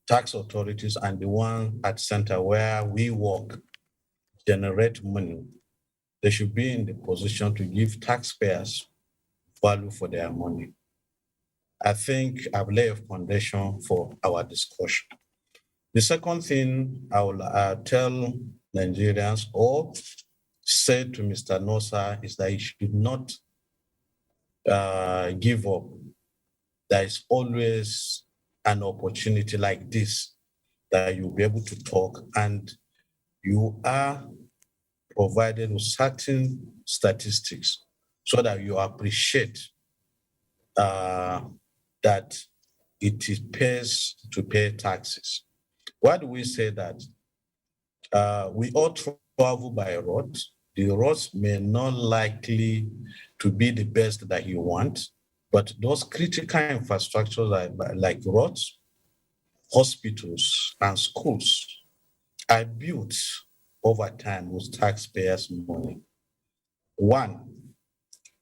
S7: tax authorities and the one at center where we work generate money, they should be in the position to give taxpayers value for their money. I think I've laid a foundation for our discussion. The second thing I will tell Nigerians or say to Mr. Nosa is that he should not give up. There is always an opportunity like this that you'll be able to talk, and you are provided with certain statistics so that you appreciate that it pays to pay taxes. Why do we say that? We all travel by road. The roads may not likely to be the best that you want, but those critical infrastructures like roads, hospitals, and schools are built over time with taxpayers' money. One,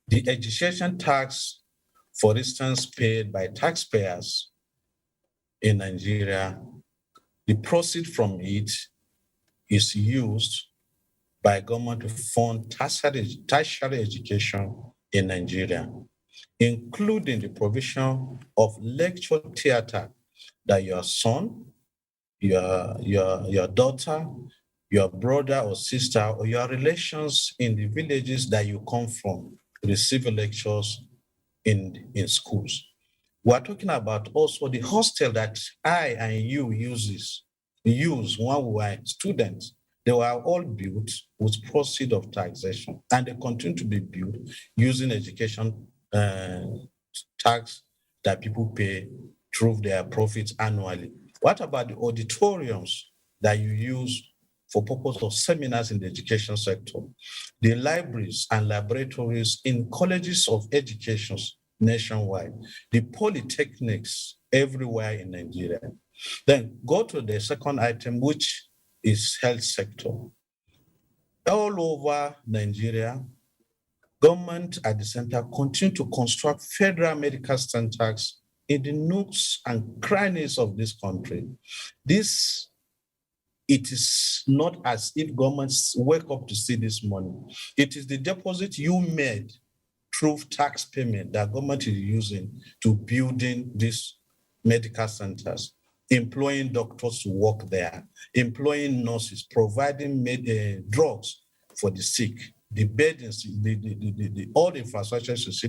S7: the education tax, for instance, paid by taxpayers in Nigeria, the proceeds from it is used by government to fund tertiary education in Nigeria, including the provision of lecture theater that your son, your daughter, your brother or sister, or your relations in the villages that you come from receive lectures in schools. We're talking about also the hostel that I and you use when we were students. They were all built with proceeds of taxation, and they continue to be built using education tax that people pay through their profits annually. What about the auditoriums that you use for purpose of seminars in the education sector? The libraries and laboratories in colleges of education nationwide, the polytechnics everywhere in Nigeria. Then go to the second item, which is health sector. All over Nigeria, government at the center continue to construct federal medical centers in the nooks and crannies of this country. It is not as if governments wake up to see this money. It is the deposit you made through tax payment that government is using to building these medical centers, employing doctors to work there, employing nurses, providing drugs for the sick, the beds, all the infrastructure you see,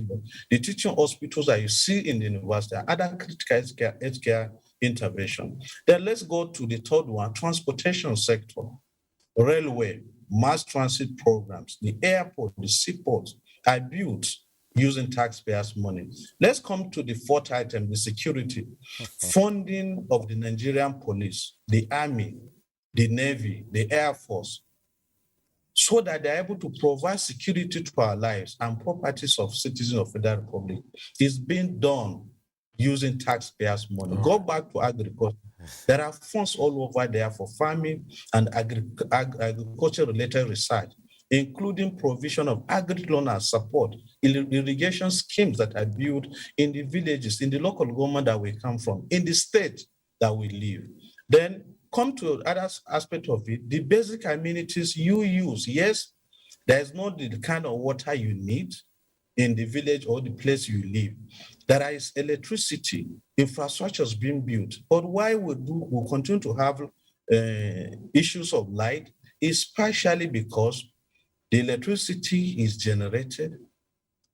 S7: the teaching hospitals that you see in the university, other critical healthcare intervention. Then let's go to the third one, transportation sector, railway, mass transit programs, the airport, the seaport are built using taxpayers' money. Let's come to the fourth item, the security. Funding of the Nigerian police, the army, the navy, the air force, so that they're able to provide security to our lives and properties of citizens of the Federal Republic is being done using taxpayers' money. Go back to agriculture. There are funds all over there for farming and agriculture-related research, including provision of agri-loan and support, irrigation schemes that are built in the villages, in the local government that we come from, in the state that we live. Then come to other aspect of it, the basic amenities you use. Yes, there's not the kind of water you need in the village or the place you live. There is electricity, infrastructures being built. But why we continue to have issues of light is partially because the electricity is generated,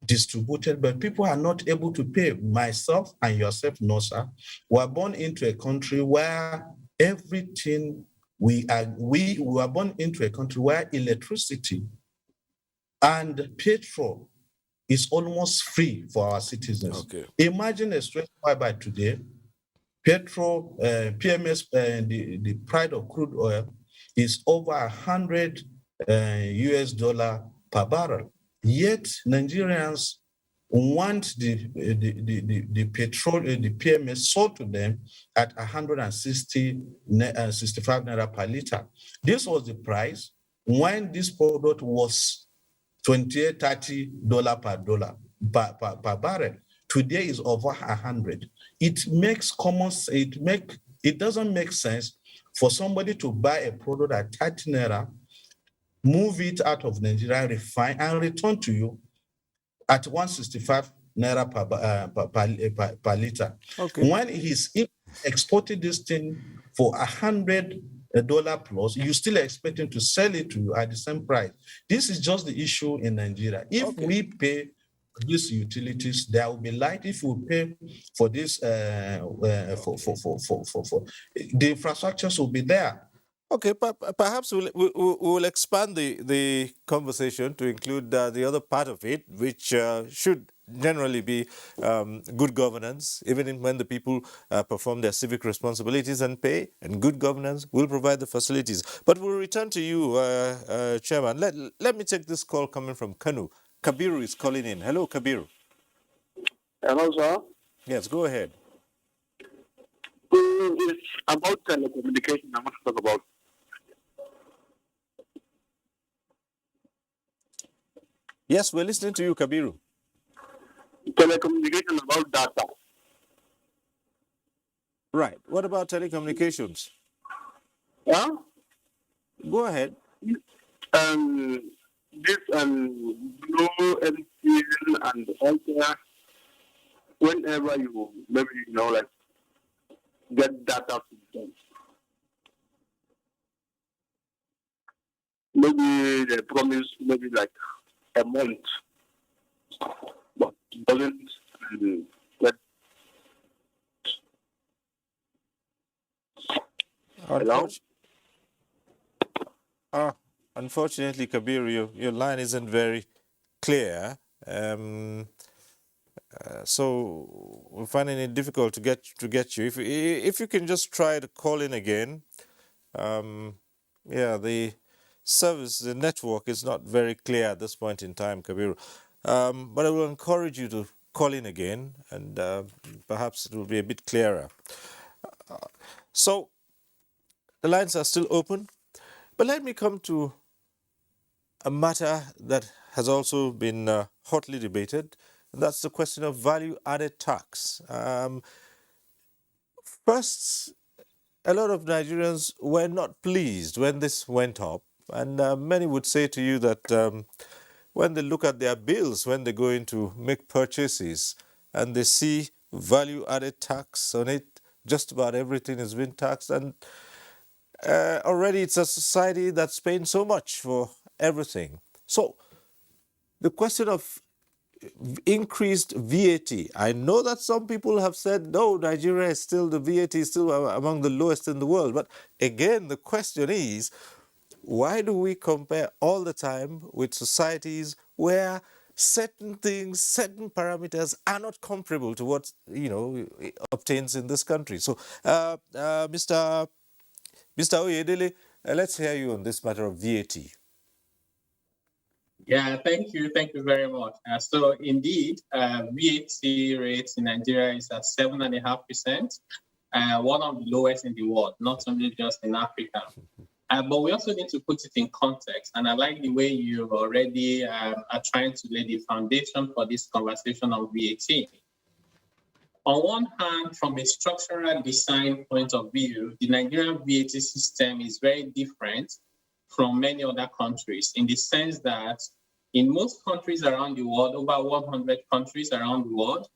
S7: distributed, but people are not able to pay. Myself and yourself, Nosa, were born into a country where everything we were born into a country where electricity and petrol is almost free for our citizens.
S1: Okay.
S7: Imagine a stretch whereby today, petrol, PMS, the price of crude oil is over $100 US per barrel. Yet Nigerians want the petrol, the PMS sold to them at 165 naira per liter. This was the price when this product was $28, $30 per barrel. Today is over 100. It makes it doesn't make sense for somebody to buy a product at 30 naira, move it out of Nigeria, refine, and return to you at 165 naira per liter.
S1: Okay.
S7: When he's exporting this thing for $100 plus, you still expect him to sell it to you at the same price. This is just the issue in Nigeria. If we pay these utilities, there will be light. If we pay for this, for the infrastructures will be there.
S1: Okay, perhaps we'll expand the conversation to include the other part of it, which should generally be good governance, even when the people perform their civic responsibilities and pay, and good governance will provide the facilities. But we'll return to you, Chairman. Let me take this call coming from Kanu. Kabiru is calling in. Hello, Kabiru.
S18: Hello, sir.
S1: Yes, go ahead.
S18: It's about telecommunication I want to talk about.
S1: Yes, we're listening to you, Kabiru.
S18: Telecommunication about data.
S1: Right. What about telecommunications?
S18: Yeah?
S1: Go ahead.
S18: This Blue MTN and Ultra, whenever you maybe like get data from them, maybe they promise maybe like a month, but doesn't let. Hello?
S1: Unfortunately, Kabir, your line isn't very clear. So we're finding it difficult to get you. If you can just try to call in again. Yeah, the service, the network is not very clear at this point in time, Kabir. But I will encourage you to call in again, and perhaps it will be a bit clearer. So the lines are still open, but let me come to a matter that has also been hotly debated, and that's the question of value-added tax. First, a lot of Nigerians were not pleased when this went up, and many would say to you that when they look at their bills, when they go in to make purchases, and they see value-added tax on it, just about everything is being taxed, and already it's a society that's paying so much for everything. So the question of increased VAT, I know that some people have said, no, Nigeria is still, the VAT is still among the lowest in the world. But again, the question is, why do we compare all the time with societies where certain things, certain parameters are not comparable to what, obtains in this country? So, Mr. Oyedele, let's hear you on this matter of VAT.
S6: Yeah, thank you very much. So indeed, VAT rates in Nigeria is at 7.5%, one of the lowest in the world, not only just in Africa. But we also need to put it in context, and I like the way you already are trying to lay the foundation for this conversation on VAT. On one hand, from a structural design point of view, the Nigerian VAT system is very different from many other countries, in the sense that in most countries around the world, over 100 countries around the world,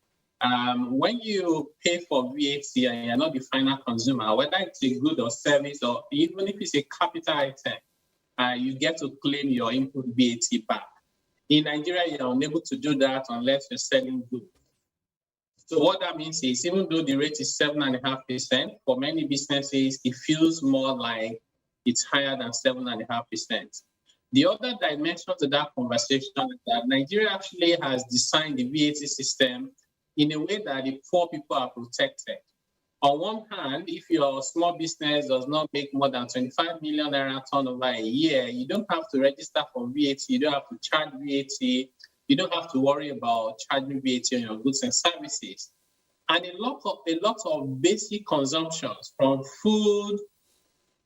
S6: when you pay for VAT and you're not the final consumer, whether it's a good or service, or even if it's a capital item, you get to claim your input VAT back. In Nigeria, you're unable to do that unless you're selling goods. So what that means is, even though the rate is 7.5%, for many businesses, it feels more like it's higher than 7.5%. The other dimension to that conversation is that Nigeria actually has designed the VAT system in a way that the poor people are protected. On one hand, if your small business does not make more than 25 million naira turnover a year, you don't have to register for VAT, you don't have to charge VAT, you don't have to worry about charging VAT on your goods and services. And a lot of basic consumptions, from food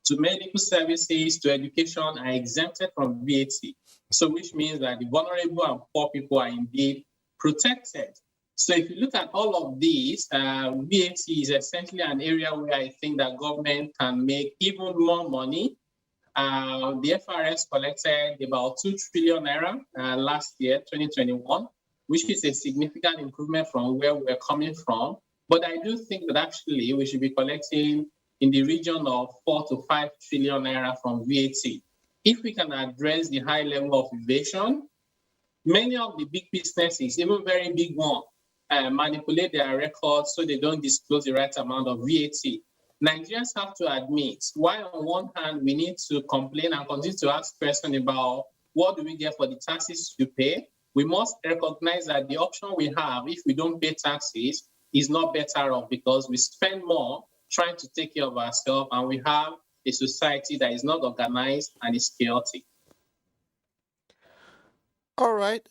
S6: to medical services, to education are exempted from VAT. So which means that the vulnerable and poor people are indeed protected. So if you look at all of these, VAT is essentially an area where I think that government can make even more money. The FRS collected about 2 trillion naira last year, 2021, which is a significant improvement from where we're coming from. But I do think that actually we should be collecting in the region of 4 to 5 trillion naira from VAT. If we can address the high level of evasion, many of the big businesses, even very big ones, manipulate their records so they don't disclose the right amount of VAT. Nigerians have to admit, while on one hand we need to complain and continue to ask questions about what do we get for the taxes to pay, we must recognize that the option we have if we don't pay taxes is not better off because we spend more trying to take care of ourselves and we have a society that is not organized and is chaotic.
S1: All right.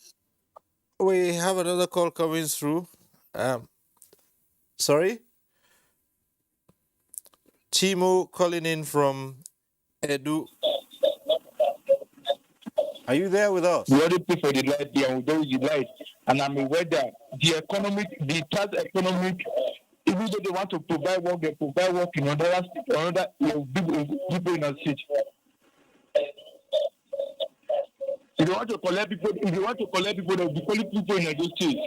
S1: We have another call coming through. Sorry? Timo calling in from Edu. Are you there with us?
S19: We already pay for the light here, we don't use the light. And I'm aware that the tax economic, even though they want to provide work, they provide work in another people in our state. If you want to collect people, they'll be calling people in those states.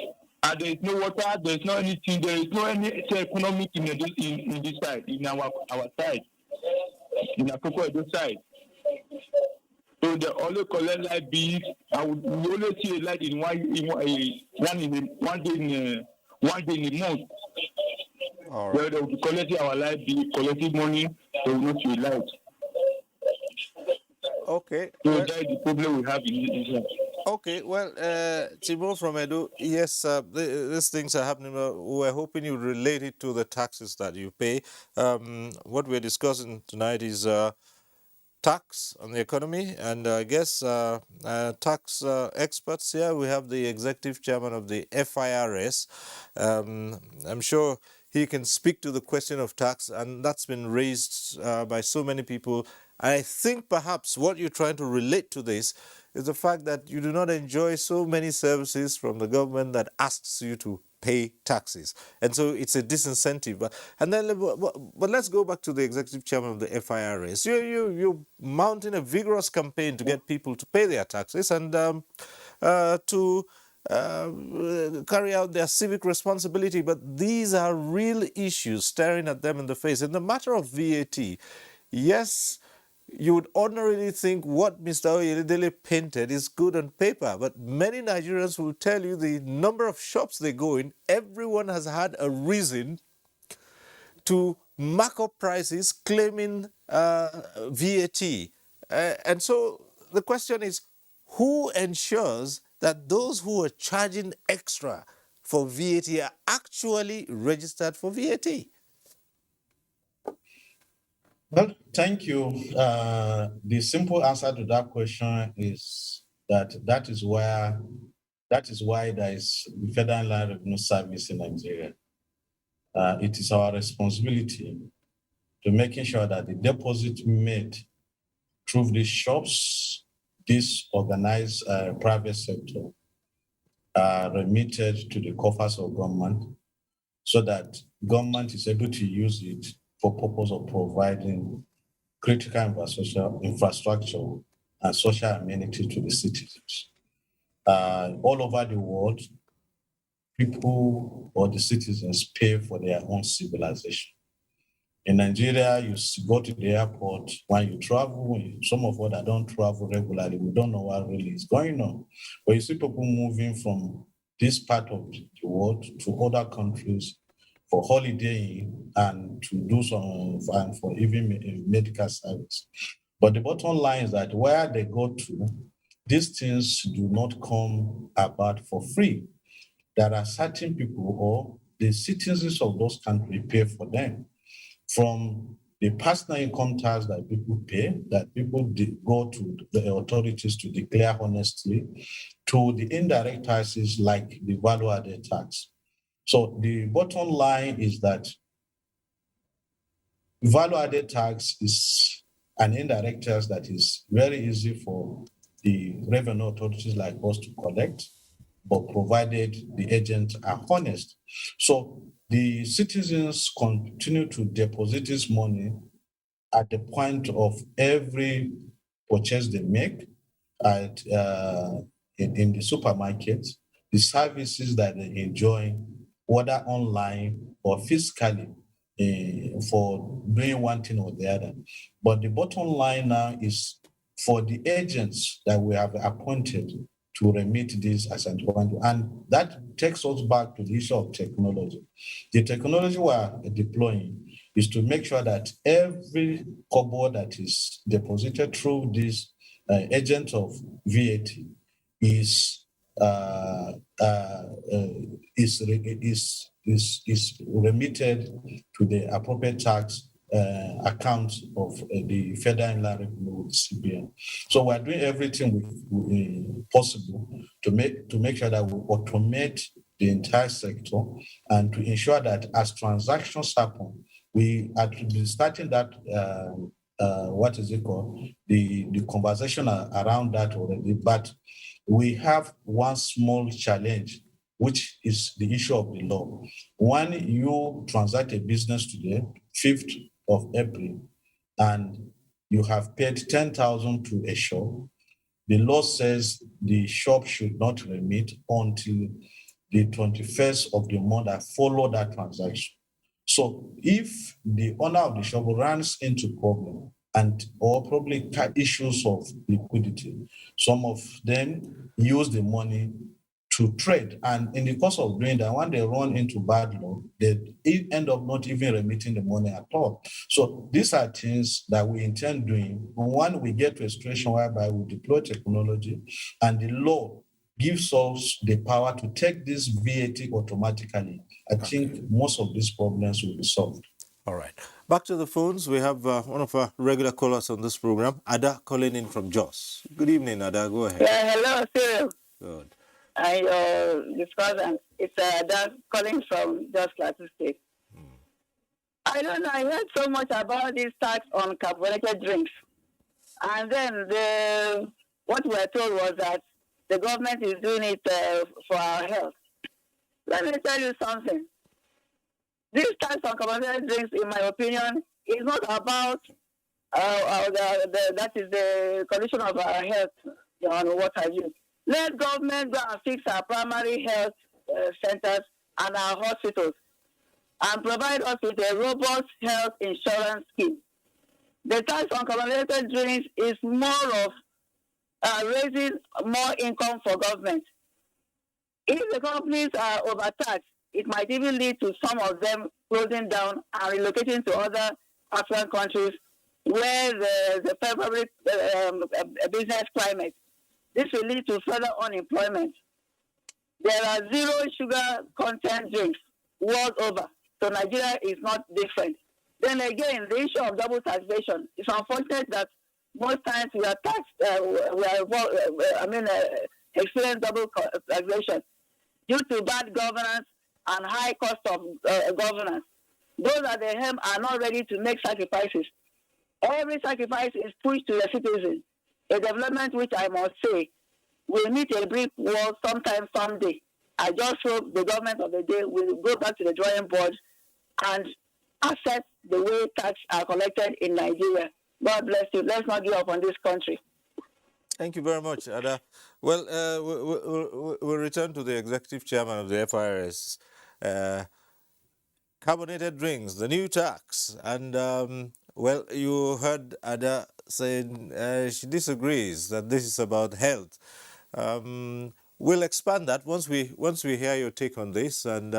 S19: And there is no water, there is no anything, there is no any economic in this side, in our side, in Akoko Edo side. So they only collect light bills, and we only see a light in one day in a month.
S1: All
S19: right. They will be collecting our light bill, collecting money, they will not see a light.
S1: Okay.
S19: So that is the problem we have in this.
S1: Okay, well, Timo from Edu, yes, these things are happening. We're hoping you relate it to the taxes that you pay. What we're discussing tonight is tax on the economy, and I guess tax experts here. We have the executive chairman of the FIRS. I'm sure he can speak to the question of tax, and that's been raised by so many people. I think perhaps what you're trying to relate to this is the fact that you do not enjoy so many services from the government that asks you to pay taxes. And so it's a disincentive. But let's go back to the executive chairman of the FIRS. You're mounting a vigorous campaign to get people to pay their taxes and to carry out their civic responsibility. But these are real issues staring at them in the face. In the matter of VAT, yes, you would ordinarily think what Mr. Oyedele painted is good on paper, but many Nigerians will tell you the number of shops they go in, everyone has had a reason to mark up prices claiming VAT. And so the question is, who ensures that those who are charging extra for VAT are actually registered for VAT?
S7: Well, thank you. The simple answer to that question is that is why there is the Federal Inland Revenue Service in Nigeria. It is our responsibility to making sure that the deposit made through these shops, this organized private sector, are remitted to the coffers of government so that government is able to use it for purpose of providing critical infrastructure and social amenities to the citizens. All over the world, people or the citizens pay for their own civilization. In Nigeria, you go to the airport when you travel. Some of us that don't travel regularly, we don't know what really is going on. But you see people moving from this part of the world to other countries for holiday and to do some, and for even medical service. But the bottom line is that where they go to, these things do not come about for free. There are certain people or the citizens of those countries pay for them. From the personal income tax that people pay, that people go to the authorities to declare honestly, to the indirect taxes like the value-added tax. So the bottom line is that value-added tax is an indirect tax that is very easy for the revenue authorities like us to collect, but provided the agents are honest. So the citizens continue to deposit this money at the point of every purchase they make at in the supermarket, the services that they enjoy, whether online or physically, for doing one thing or the other. But the bottom line now is for the agents that we have appointed to remit this as an and that takes us back to the issue of technology. The technology we are deploying is to make sure that every kobo that is deposited through this agent of VAT is remitted to the appropriate tax account of the Federal Inland Revenue CBN. So we're doing everything possible to make sure that we automate the entire sector and to ensure that as transactions happen, we are starting that what is it called? The conversation around that already, but we have one small challenge, which is the issue of the law. When you transact a business today, 5th of April, and you have paid 10,000 to a shop, the law says the shop should not remit until the 21st of the month that follow that transaction. So if the owner of the shop runs into problem or probably issues of liquidity, some of them use the money to trade. And in the course of doing that, when they run into bad law, they end up not even remitting the money at all. So these are things that we intend doing when we get to a situation whereby we deploy technology and the law gives us the power to take this VAT automatically. I think most of these problems will be solved.
S1: All right. Back to the phones. We have one of our regular callers on this program, Ada, calling in from Jos. Good evening, Ada. Go ahead.
S20: Yeah, hello, Cyril.
S1: Good.
S20: I discussant. It's Ada calling from Jos Plateau State. I don't know. I heard so much about this tax on carbonated drinks, and then what we were told was that the government is doing it for our health. Let me tell you something. This tax on carbonated drinks, in my opinion, is not about that is the condition of our health and what have you. Let government go and fix our primary health centers and our hospitals and provide us with a robust health insurance scheme. The tax on carbonated drinks is more of raising more income for government. If the companies are overtaxed, it might even lead to some of them closing down and relocating to other African countries where there's a favorable business climate. This will lead to further unemployment. There are zero sugar content drinks world over, so Nigeria is not different. Then again, the issue of double taxation. It's unfortunate that most times we are taxed, experience double taxation due to bad governance and high cost of governance. Those at the helm are not ready to make sacrifices. Every sacrifice is pushed to the citizen, a development which I must say will meet a brick wall sometime someday. I just hope the government of the day will go back to the drawing board and accept the way tax are collected in Nigeria. God bless you. Let's not give up on this country.
S1: Thank you very much, Ada. Well, we'll return to the executive chairman of the FIRS. Carbonated drinks, the new tax. And, well, you heard Ada saying she disagrees that this is about health. We'll expand that once we hear your take on this. And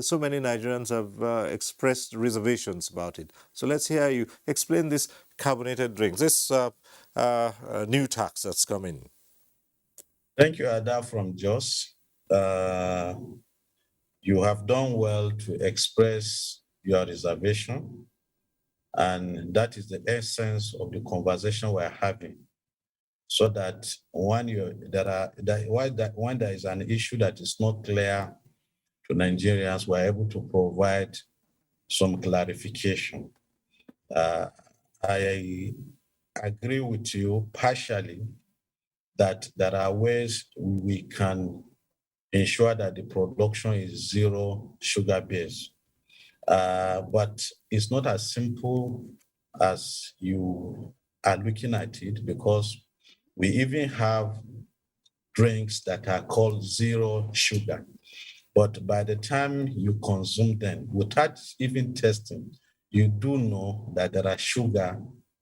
S1: so many Nigerians have expressed reservations about it. So let's hear you explain this carbonated drinks, this new tax that's coming.
S7: Thank you, Ada from Jos. You have done well to express your reservation, and that is the essence of the conversation we're having. So that when there is an issue that is not clear to Nigerians, we're able to provide some clarification. I agree with you partially that there are ways we can ensure that the production is zero sugar based. But it's not as simple as you are looking at it, because we even have drinks that are called zero sugar. But by the time you consume them, without even testing, you do know that there are sugar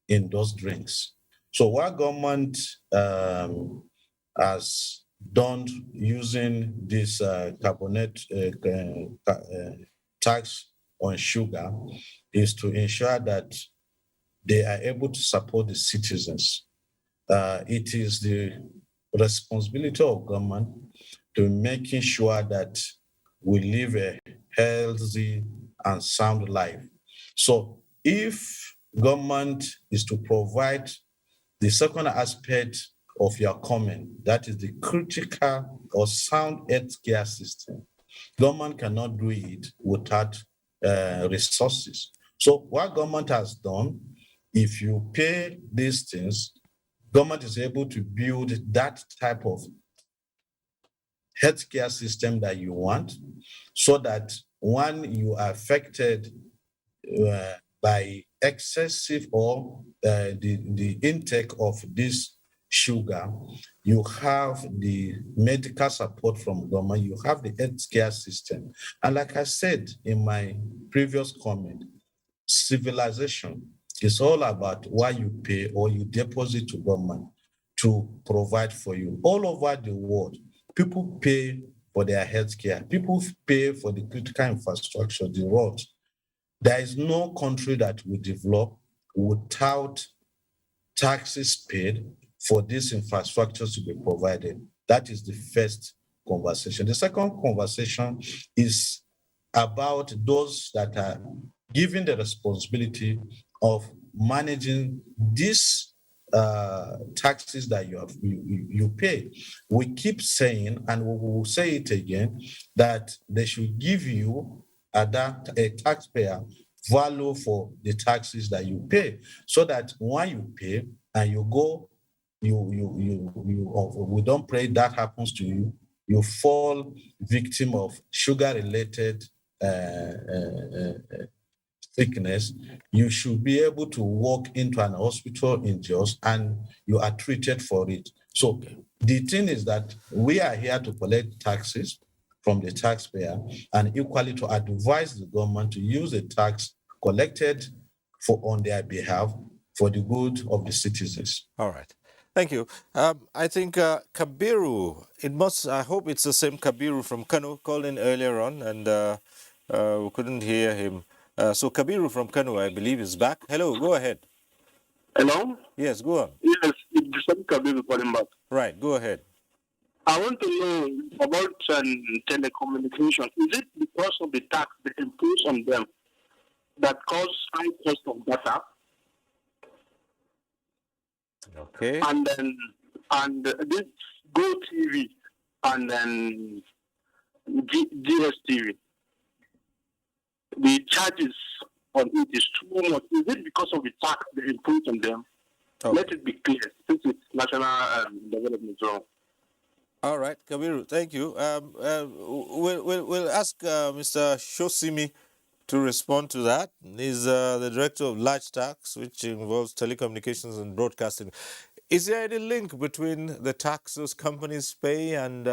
S7: in those drinks. So what government has done using this carbonate tax on sugar is to ensure that they are able to support the citizens. It is the responsibility of government to making sure that we live a healthy and sound life. So if government is to provide the second aspect of your comment, that is the critical or sound healthcare system, government cannot do it without resources. So what government has done, if you pay these things, government is able to build that type of healthcare system that you want, so that when you are affected by excessive or the intake of this sugar, you have the medical support from government, you have the healthcare system. And like I said in my previous comment, civilization is all about what you pay or you deposit to government to provide for you. All over the world, people pay for their healthcare, people pay for the critical infrastructure, the roads. There is no country that will develop without taxes paid for these infrastructures to be provided. That is the first conversation. The second conversation is about those that are given the responsibility of managing these taxes that you pay. We keep saying, and we will say it again, that they should give you a taxpayer value for the taxes that you pay, so that when you pay and you go, we don't pray that happens to you, you fall victim of sugar-related sickness, you should be able to walk into an hospital in Jos and you are treated for it. So the thing is that we are here to collect taxes from the taxpayer, and equally to advise the government to use the tax collected on their behalf for the good of the citizens.
S1: All right. Thank you. I think Kabiru, I hope it's the same Kabiru from Kano, called in earlier on, and we couldn't hear him. So Kabiru from Kano, I believe, is back. Hello, go ahead.
S18: Hello?
S1: Yes, go on.
S18: Yes, it's the same Kabiru calling back.
S1: Right, go ahead.
S18: I want to know about telecommunication. Is it because of the tax they impose on them that cause high cost of data?
S1: Okay.
S18: And this Go TV and then GSTV, the charges on it is too much. Is it because of the tax they impose on them?
S1: Okay.
S18: Let it be clear, since it's national development zone.
S1: All right, Kabiru, thank you. We'll ask Mr. Shosimi to respond to that. He's the director of Large Tax, which involves telecommunications and broadcasting. Is there any link between the taxes companies pay and,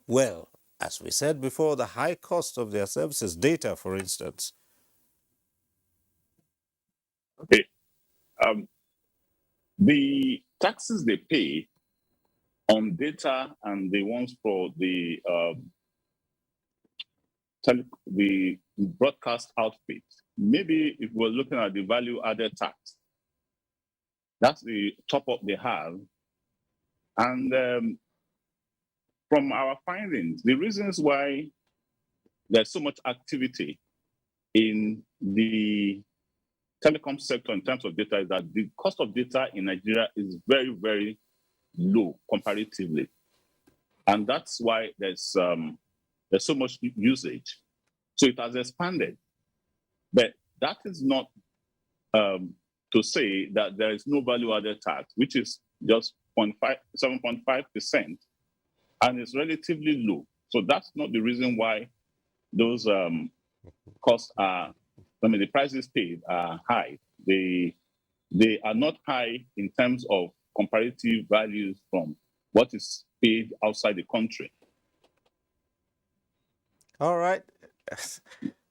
S1: well, as we said before, the high cost of their services, data, for instance?
S5: Okay. The taxes they pay on data and the ones for the broadcast outfit, maybe if we're looking at the value added tax, that's the top up they have. And from our findings, the reasons why there's so much activity in the telecom sector in terms of data is that the cost of data in Nigeria is very, very low comparatively. And that's why there's so much usage. So it has expanded. But that is not to say that there is no value-added tax, which is just 7.5%, and it's relatively low. So that's not the reason why those costs are, the prices paid are high. They are not high in terms of comparative values from what is paid outside the country.
S1: All right.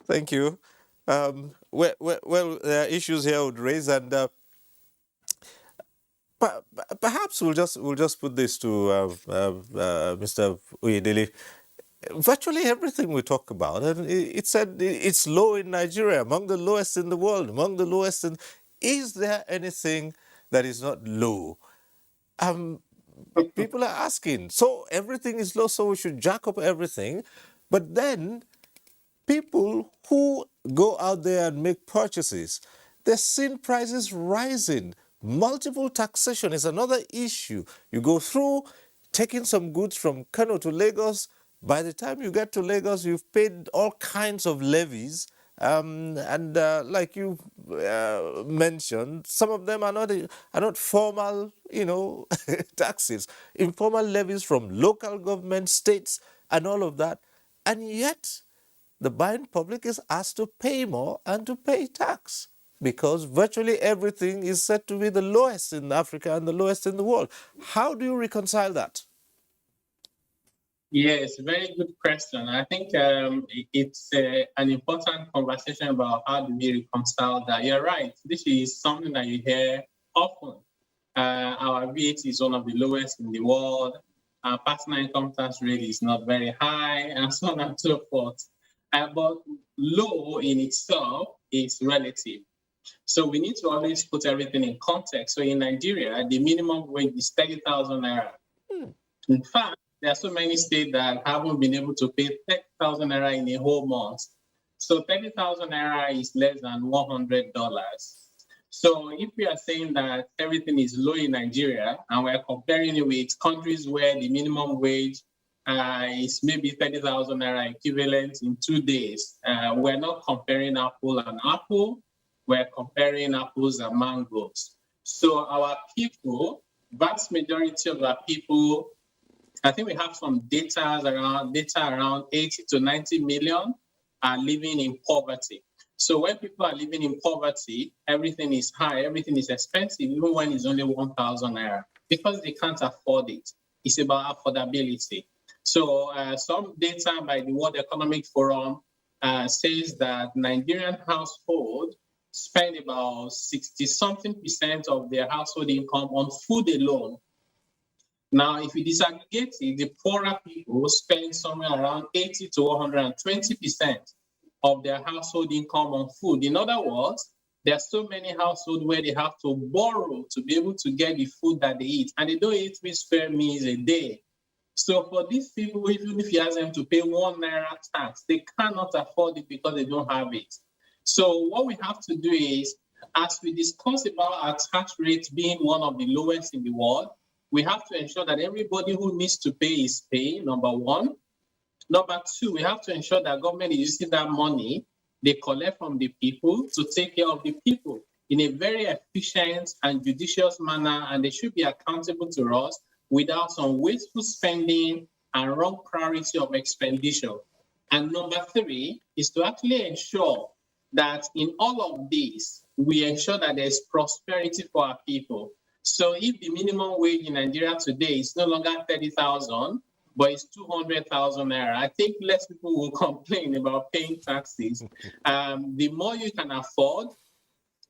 S1: Thank you. Well, there are issues here I would raise, and perhaps we'll just put this to Mr. Uyedele. Virtually everything we talk about, and it said it's low in Nigeria, among the lowest in the world, among the lowest in. Is there anything that is not low? People are asking. So everything is low, so we should jack up everything. But then people who go out there and make purchases, they're seeing prices rising. Multiple taxation is another issue. You go through taking some goods from Kano to Lagos. By the time you get to Lagos, you've paid all kinds of levies. Like you mentioned, some of them are not formal, taxes, informal levies from local government, states, and all of that. And yet, the buying public is asked to pay more and to pay tax because virtually everything is said to be the lowest in Africa and the lowest in the world. How do you reconcile that?
S6: Yes, very good question. I think it's an important conversation about how do we reconcile that. You're right. This is something that you hear often. Our VAT is one of the lowest in the world. Our personal income tax rate is not very high, and so on and so forth. But low in itself is relative. So we need to always put everything in context. So in Nigeria, the minimum wage is 30,000 naira. In fact, there are so many states that haven't been able to pay 30,000 naira in a whole month. So 30,000 naira is less than $100. So if we are saying that everything is low in Nigeria and we're comparing it with countries where the minimum wage is maybe 30,000 naira equivalent in 2 days, we're not comparing apple and apple, we're comparing apples and mangoes. So our people, vast majority of our people, I think we have some data around 80 to 90 million are living in poverty. So when people are living in poverty, everything is high, everything is expensive, even when it's only 1,000 naira, because they can't afford it. It's about affordability. So some data by the World Economic Forum says that Nigerian household spend about 60-something% of their household income on food alone. Now, if you disaggregate it, the poorer people spend somewhere around 80 to 120% of their household income on food. In other words, there are so many households where they have to borrow to be able to get the food that they eat, and they don't eat 3 square meals a day. So for these people, even if you ask them to pay 1 naira tax, they cannot afford it because they don't have it. So what we have to do is, as we discuss about our tax rates being one of the lowest in the world, we have to ensure that everybody who needs to pay is paying, number one. Number two, we have to ensure that government is using that money they collect from the people to take care of the people in a very efficient and judicious manner, and they should be accountable to us without some wasteful spending and wrong priority of expenditure. And number three is to actually ensure that in all of this, we ensure that there's prosperity for our people. So if the minimum wage in Nigeria today is no longer 30,000, but it's 200,000 naira, I think less people will complain about paying taxes. The more you can afford,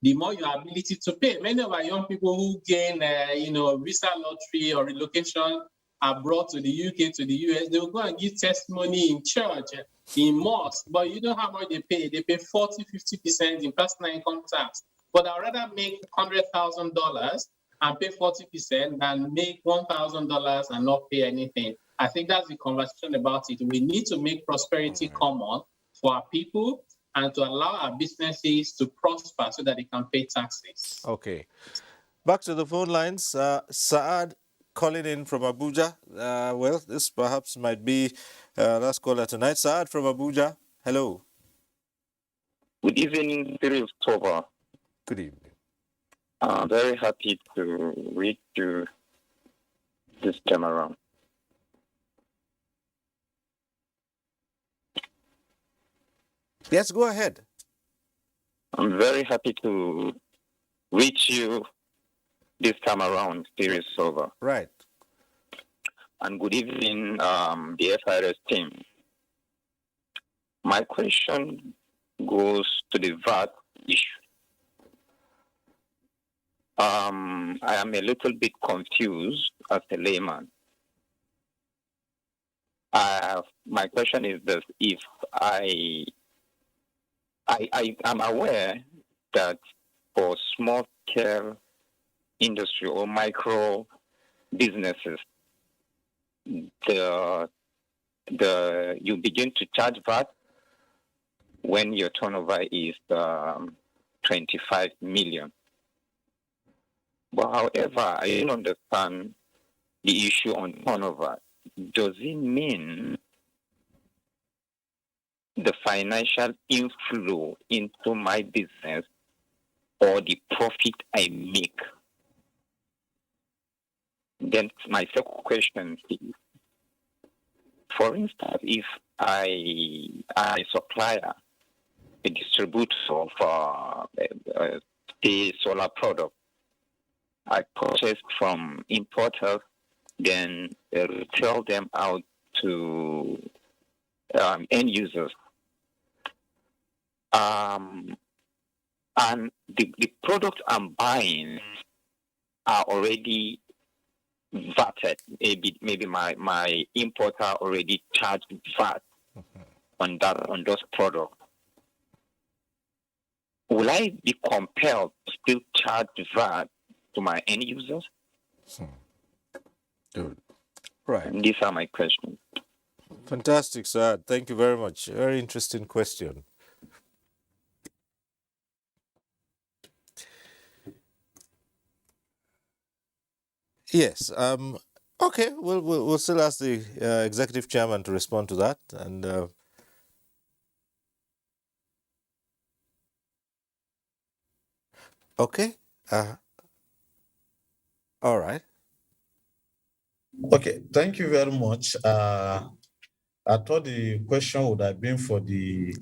S6: the more your ability to pay. Many of our young people who gain, visa lottery or relocation abroad to the UK, to the US, they will go and give testimony in church, in mosque, but you know how much they pay. They pay 40, 50% in personal income tax. But I'd rather make $100,000 and pay 40% than make $1,000 and not pay anything. I think that's the conversation about it. We need to make prosperity common for our people and to allow our businesses to prosper so that they can pay taxes.
S1: Okay. Back to the phone lines. Saad calling in from Abuja. Well, this perhaps might be last caller tonight. Saad from Abuja. Hello.
S21: Good evening, Cyril Stover.
S1: Good evening.
S21: I'm very happy to read you this time around.
S1: Yes, go ahead.
S21: I'm very happy to reach you this time around, Series Silver.
S1: Right.
S21: And good evening, the FIRS team. My question goes to the VAT issue. I am a little bit confused as a layman. My question is this: if I am aware that for small scale industry or micro businesses, you begin to charge VAT when your turnover is 25 million. But however, I don't understand the issue on turnover. Does it mean the financial inflow into my business or the profit I make? Then my second question is, for instance, if I am a supplier, a distributor of the solar product, I purchase from importers, then retail them out to end users. And the products I'm buying are already VATed. Maybe my importer already charged VAT on those products. Will I be compelled to still charge VAT to my end users?
S1: Good. Right.
S21: And these are my questions.
S1: Fantastic, sir. Thank you very much. Very interesting question. Yes. Okay. We'll still ask the executive chairman to respond to that. And okay. All right.
S7: Okay, thank you very much. I thought the question would have been for the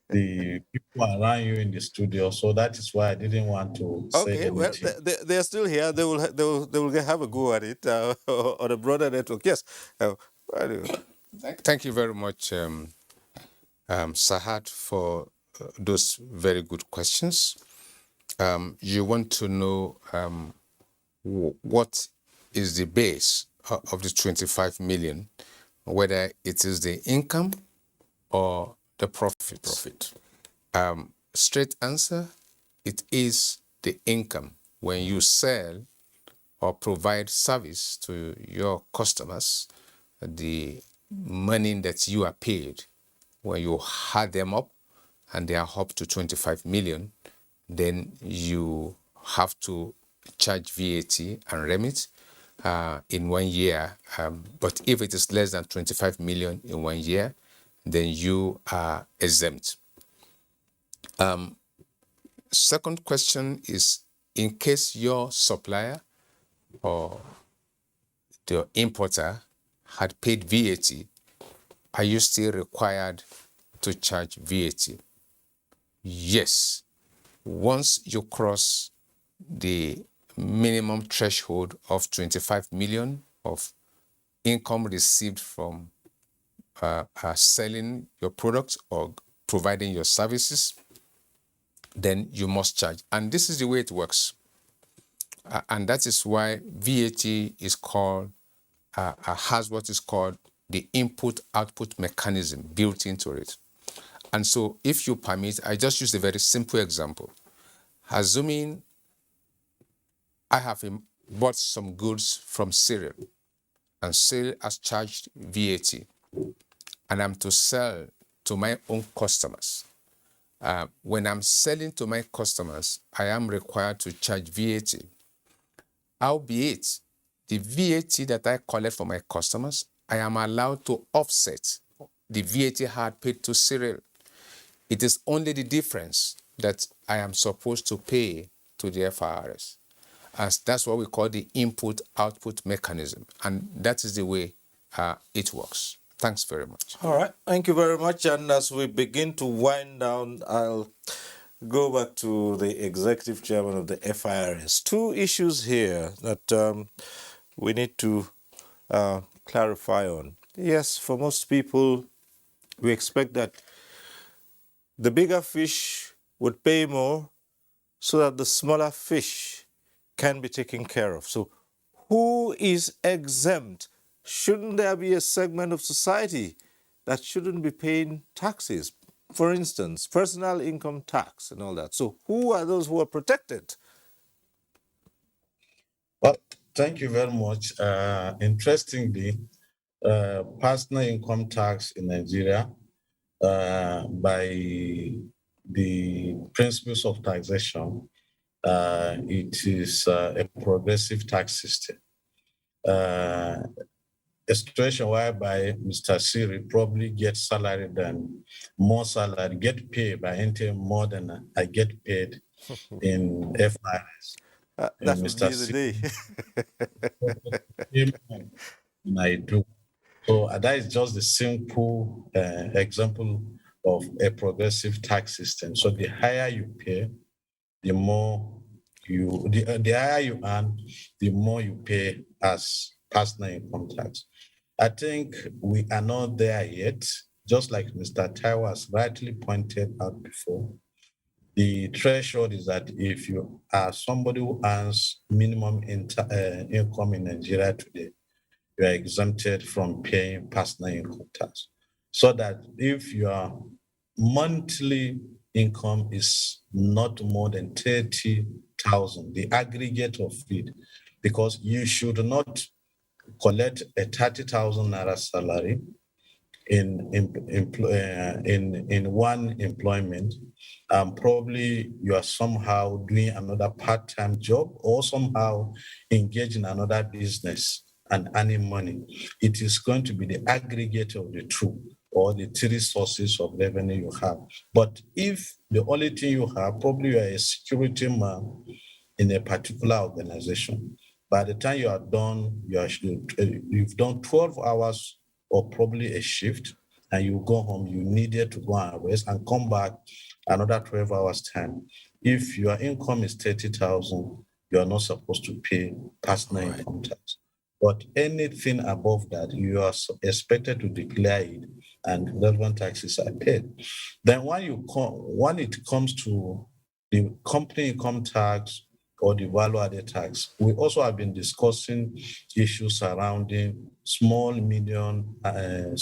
S7: people around you in the studio, so that is why I didn't want to say
S1: Okay. Well,
S7: anything.
S1: they're still here. They will have a go at it on a broader network. Yes.
S9: Thank you very much, Sahad, for those very good questions. You want to know what is the base of the 25 million, whether it is the income or the profit. Straight answer, it is the income. When you sell or provide service to your customers, the money that you are paid, when you add them up and they are up to 25 million, then you have to charge VAT and remit in 1 year. But if it is less than 25 million in 1 year, then you are exempt. Second question is, in case your supplier or the importer had paid VAT, are you still required to charge VAT? Yes. Once you cross the minimum threshold of 25 million of income received from selling your products or providing your services, then you must charge. And this is the way it works. And that is why VAT is called, has what is called the input-output mechanism built into it. And so if you permit, I just use a very simple example. Assuming I have bought some goods from Cyril, and Cyril has charged VAT, and I'm to sell to my own customers. When I'm selling to my customers, I am required to charge VAT. Albeit, the VAT that I collect from my customers, I am allowed to offset the VAT I had paid to Cyril. It is only the difference that I am supposed to pay to the FIRS. As that's what we call the input-output mechanism, and that is the way it works. Thanks very much.
S1: All right, thank you very much. And as we begin to wind down, I'll go back to the executive chairman of the FIRS. Two issues here that we need to clarify on. Yes, for most people, we expect that the bigger fish would pay more so that the smaller fish can be taken care of. So who is exempt? Shouldn't there be a segment of society that shouldn't be paying taxes? For instance, personal income tax and all that. So who are those who are protected?
S7: Well, thank you very much. Interestingly, personal income tax in Nigeria, by the principles of taxation, it is a progressive tax system. A situation whereby Mr. Siri probably gets salary than more salary, get paid by entering more than I get paid in FIS.
S1: That would
S7: Mr.
S1: be the day.
S7: I do. So that is just the simple example of a progressive tax system. So the higher you pay, the more the higher you earn, the more you pay as personal income tax. I think we are not there yet. Just like Mr. Taiwo has rightly pointed out before, the threshold is that if you are somebody who earns minimum income in Nigeria today, you are exempted from paying personal income tax. So that if your monthly income is not more than 30,000, the aggregate of it, because you should not collect a 30,000 naira salary in one employment, probably you are somehow doing another part-time job or somehow engaged in another business and earning money. It is going to be the aggregate of the two or the three sources of revenue you have. But if the only thing you have, probably you are a security man in a particular organization, by the time you are done, you've done 12 hours or probably a shift, and you go home, you needed to go and rest and come back another 12 hours time. If your income is 30,000, you are not supposed to pay personal income tax. But anything above that, you are expected to declare it, and relevant taxes are paid. Then when it comes to the company income tax or the value-added tax, we also have been discussing issues surrounding small, medium,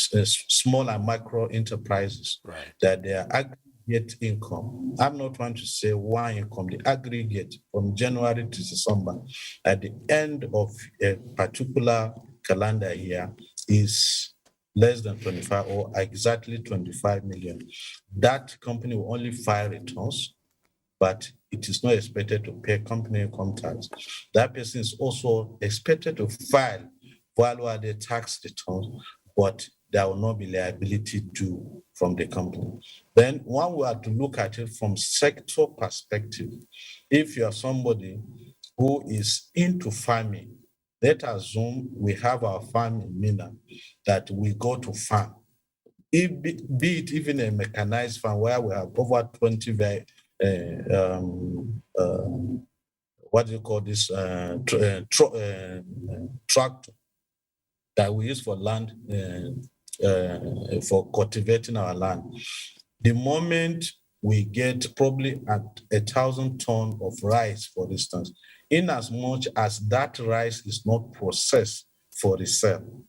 S7: small and micro enterprises, that their aggregate income, I'm not trying to say one income, the aggregate from January to December at the end of a particular calendar year is less than 25 or exactly 25 million. That company will only file returns, but it is not expected to pay company income tax. That person is also expected to file value-added tax returns, but there will not be liability due from the company. Then one we have to look at it from sector perspective. If you are somebody who is into farming, let's assume we have our farm in Mina, that we go to farm. Be it even a mechanized farm where we have over 20 what do you call this tractor that we use for land, for cultivating our land. The moment we get probably at 1,000 tons of rice, for instance, in as much as that rice is not processed for resale,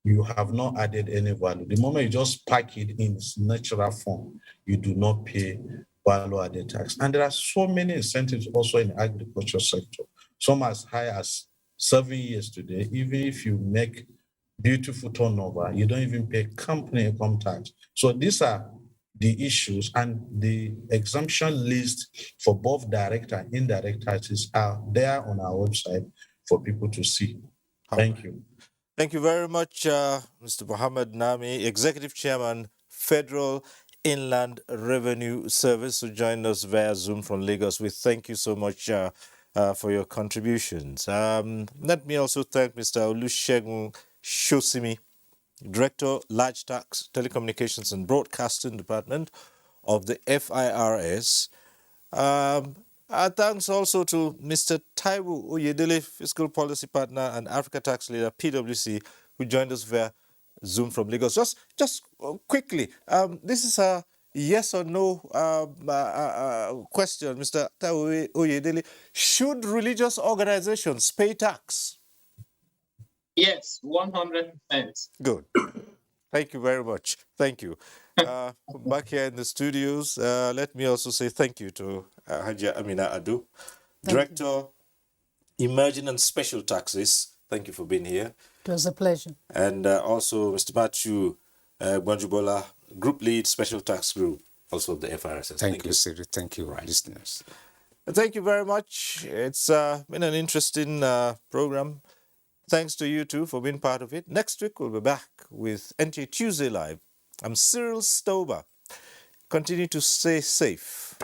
S7: you have not added any value. The moment you just pack it in its natural form, you do not pay value-added tax. And there are so many incentives also in the agriculture sector, some as high as 7 years today. Even if you make beautiful turnover, you don't even pay company income tax. So these are the issues, and the exemption list for both direct and indirect taxes are there on our website for people to see. Thank you.
S1: Thank you very much, Mr. Mohammed Nami, Executive Chairman, Federal Inland Revenue Service, who joined us via Zoom from Lagos. We thank you so much for your contributions. Let me also thank Mr. Olusegun Shosimi, Director, Large Tax, Telecommunications and Broadcasting Department of the FIRS. Thanks also to Mr. Taiwo Oyedele, Fiscal Policy Partner and Africa Tax Leader, PwC, who joined us via Zoom from Lagos. Just quickly, this is a yes or no question, Mr. Taiwo Oyedele. Should religious organizations pay tax?
S6: Yes, 100%.
S1: Good. Thank you very much. Thank you. Back here in the studios, let me also say thank you to Hajia Amina Adu, Director, Emerging and Special Taxes. Thank you for being here.
S8: It was a pleasure.
S1: And also Mr. Matthew Gwanjubola, Group Lead, Special Tax Group, also of the FRS.
S9: Thank you, Siri. Thank you, listeners.
S1: Thank you very much. It's been an interesting program. Thanks to you too for being part of it. Next week, we'll be back with NTA Tuesday Live. I'm Cyril Stober. Continue to stay safe.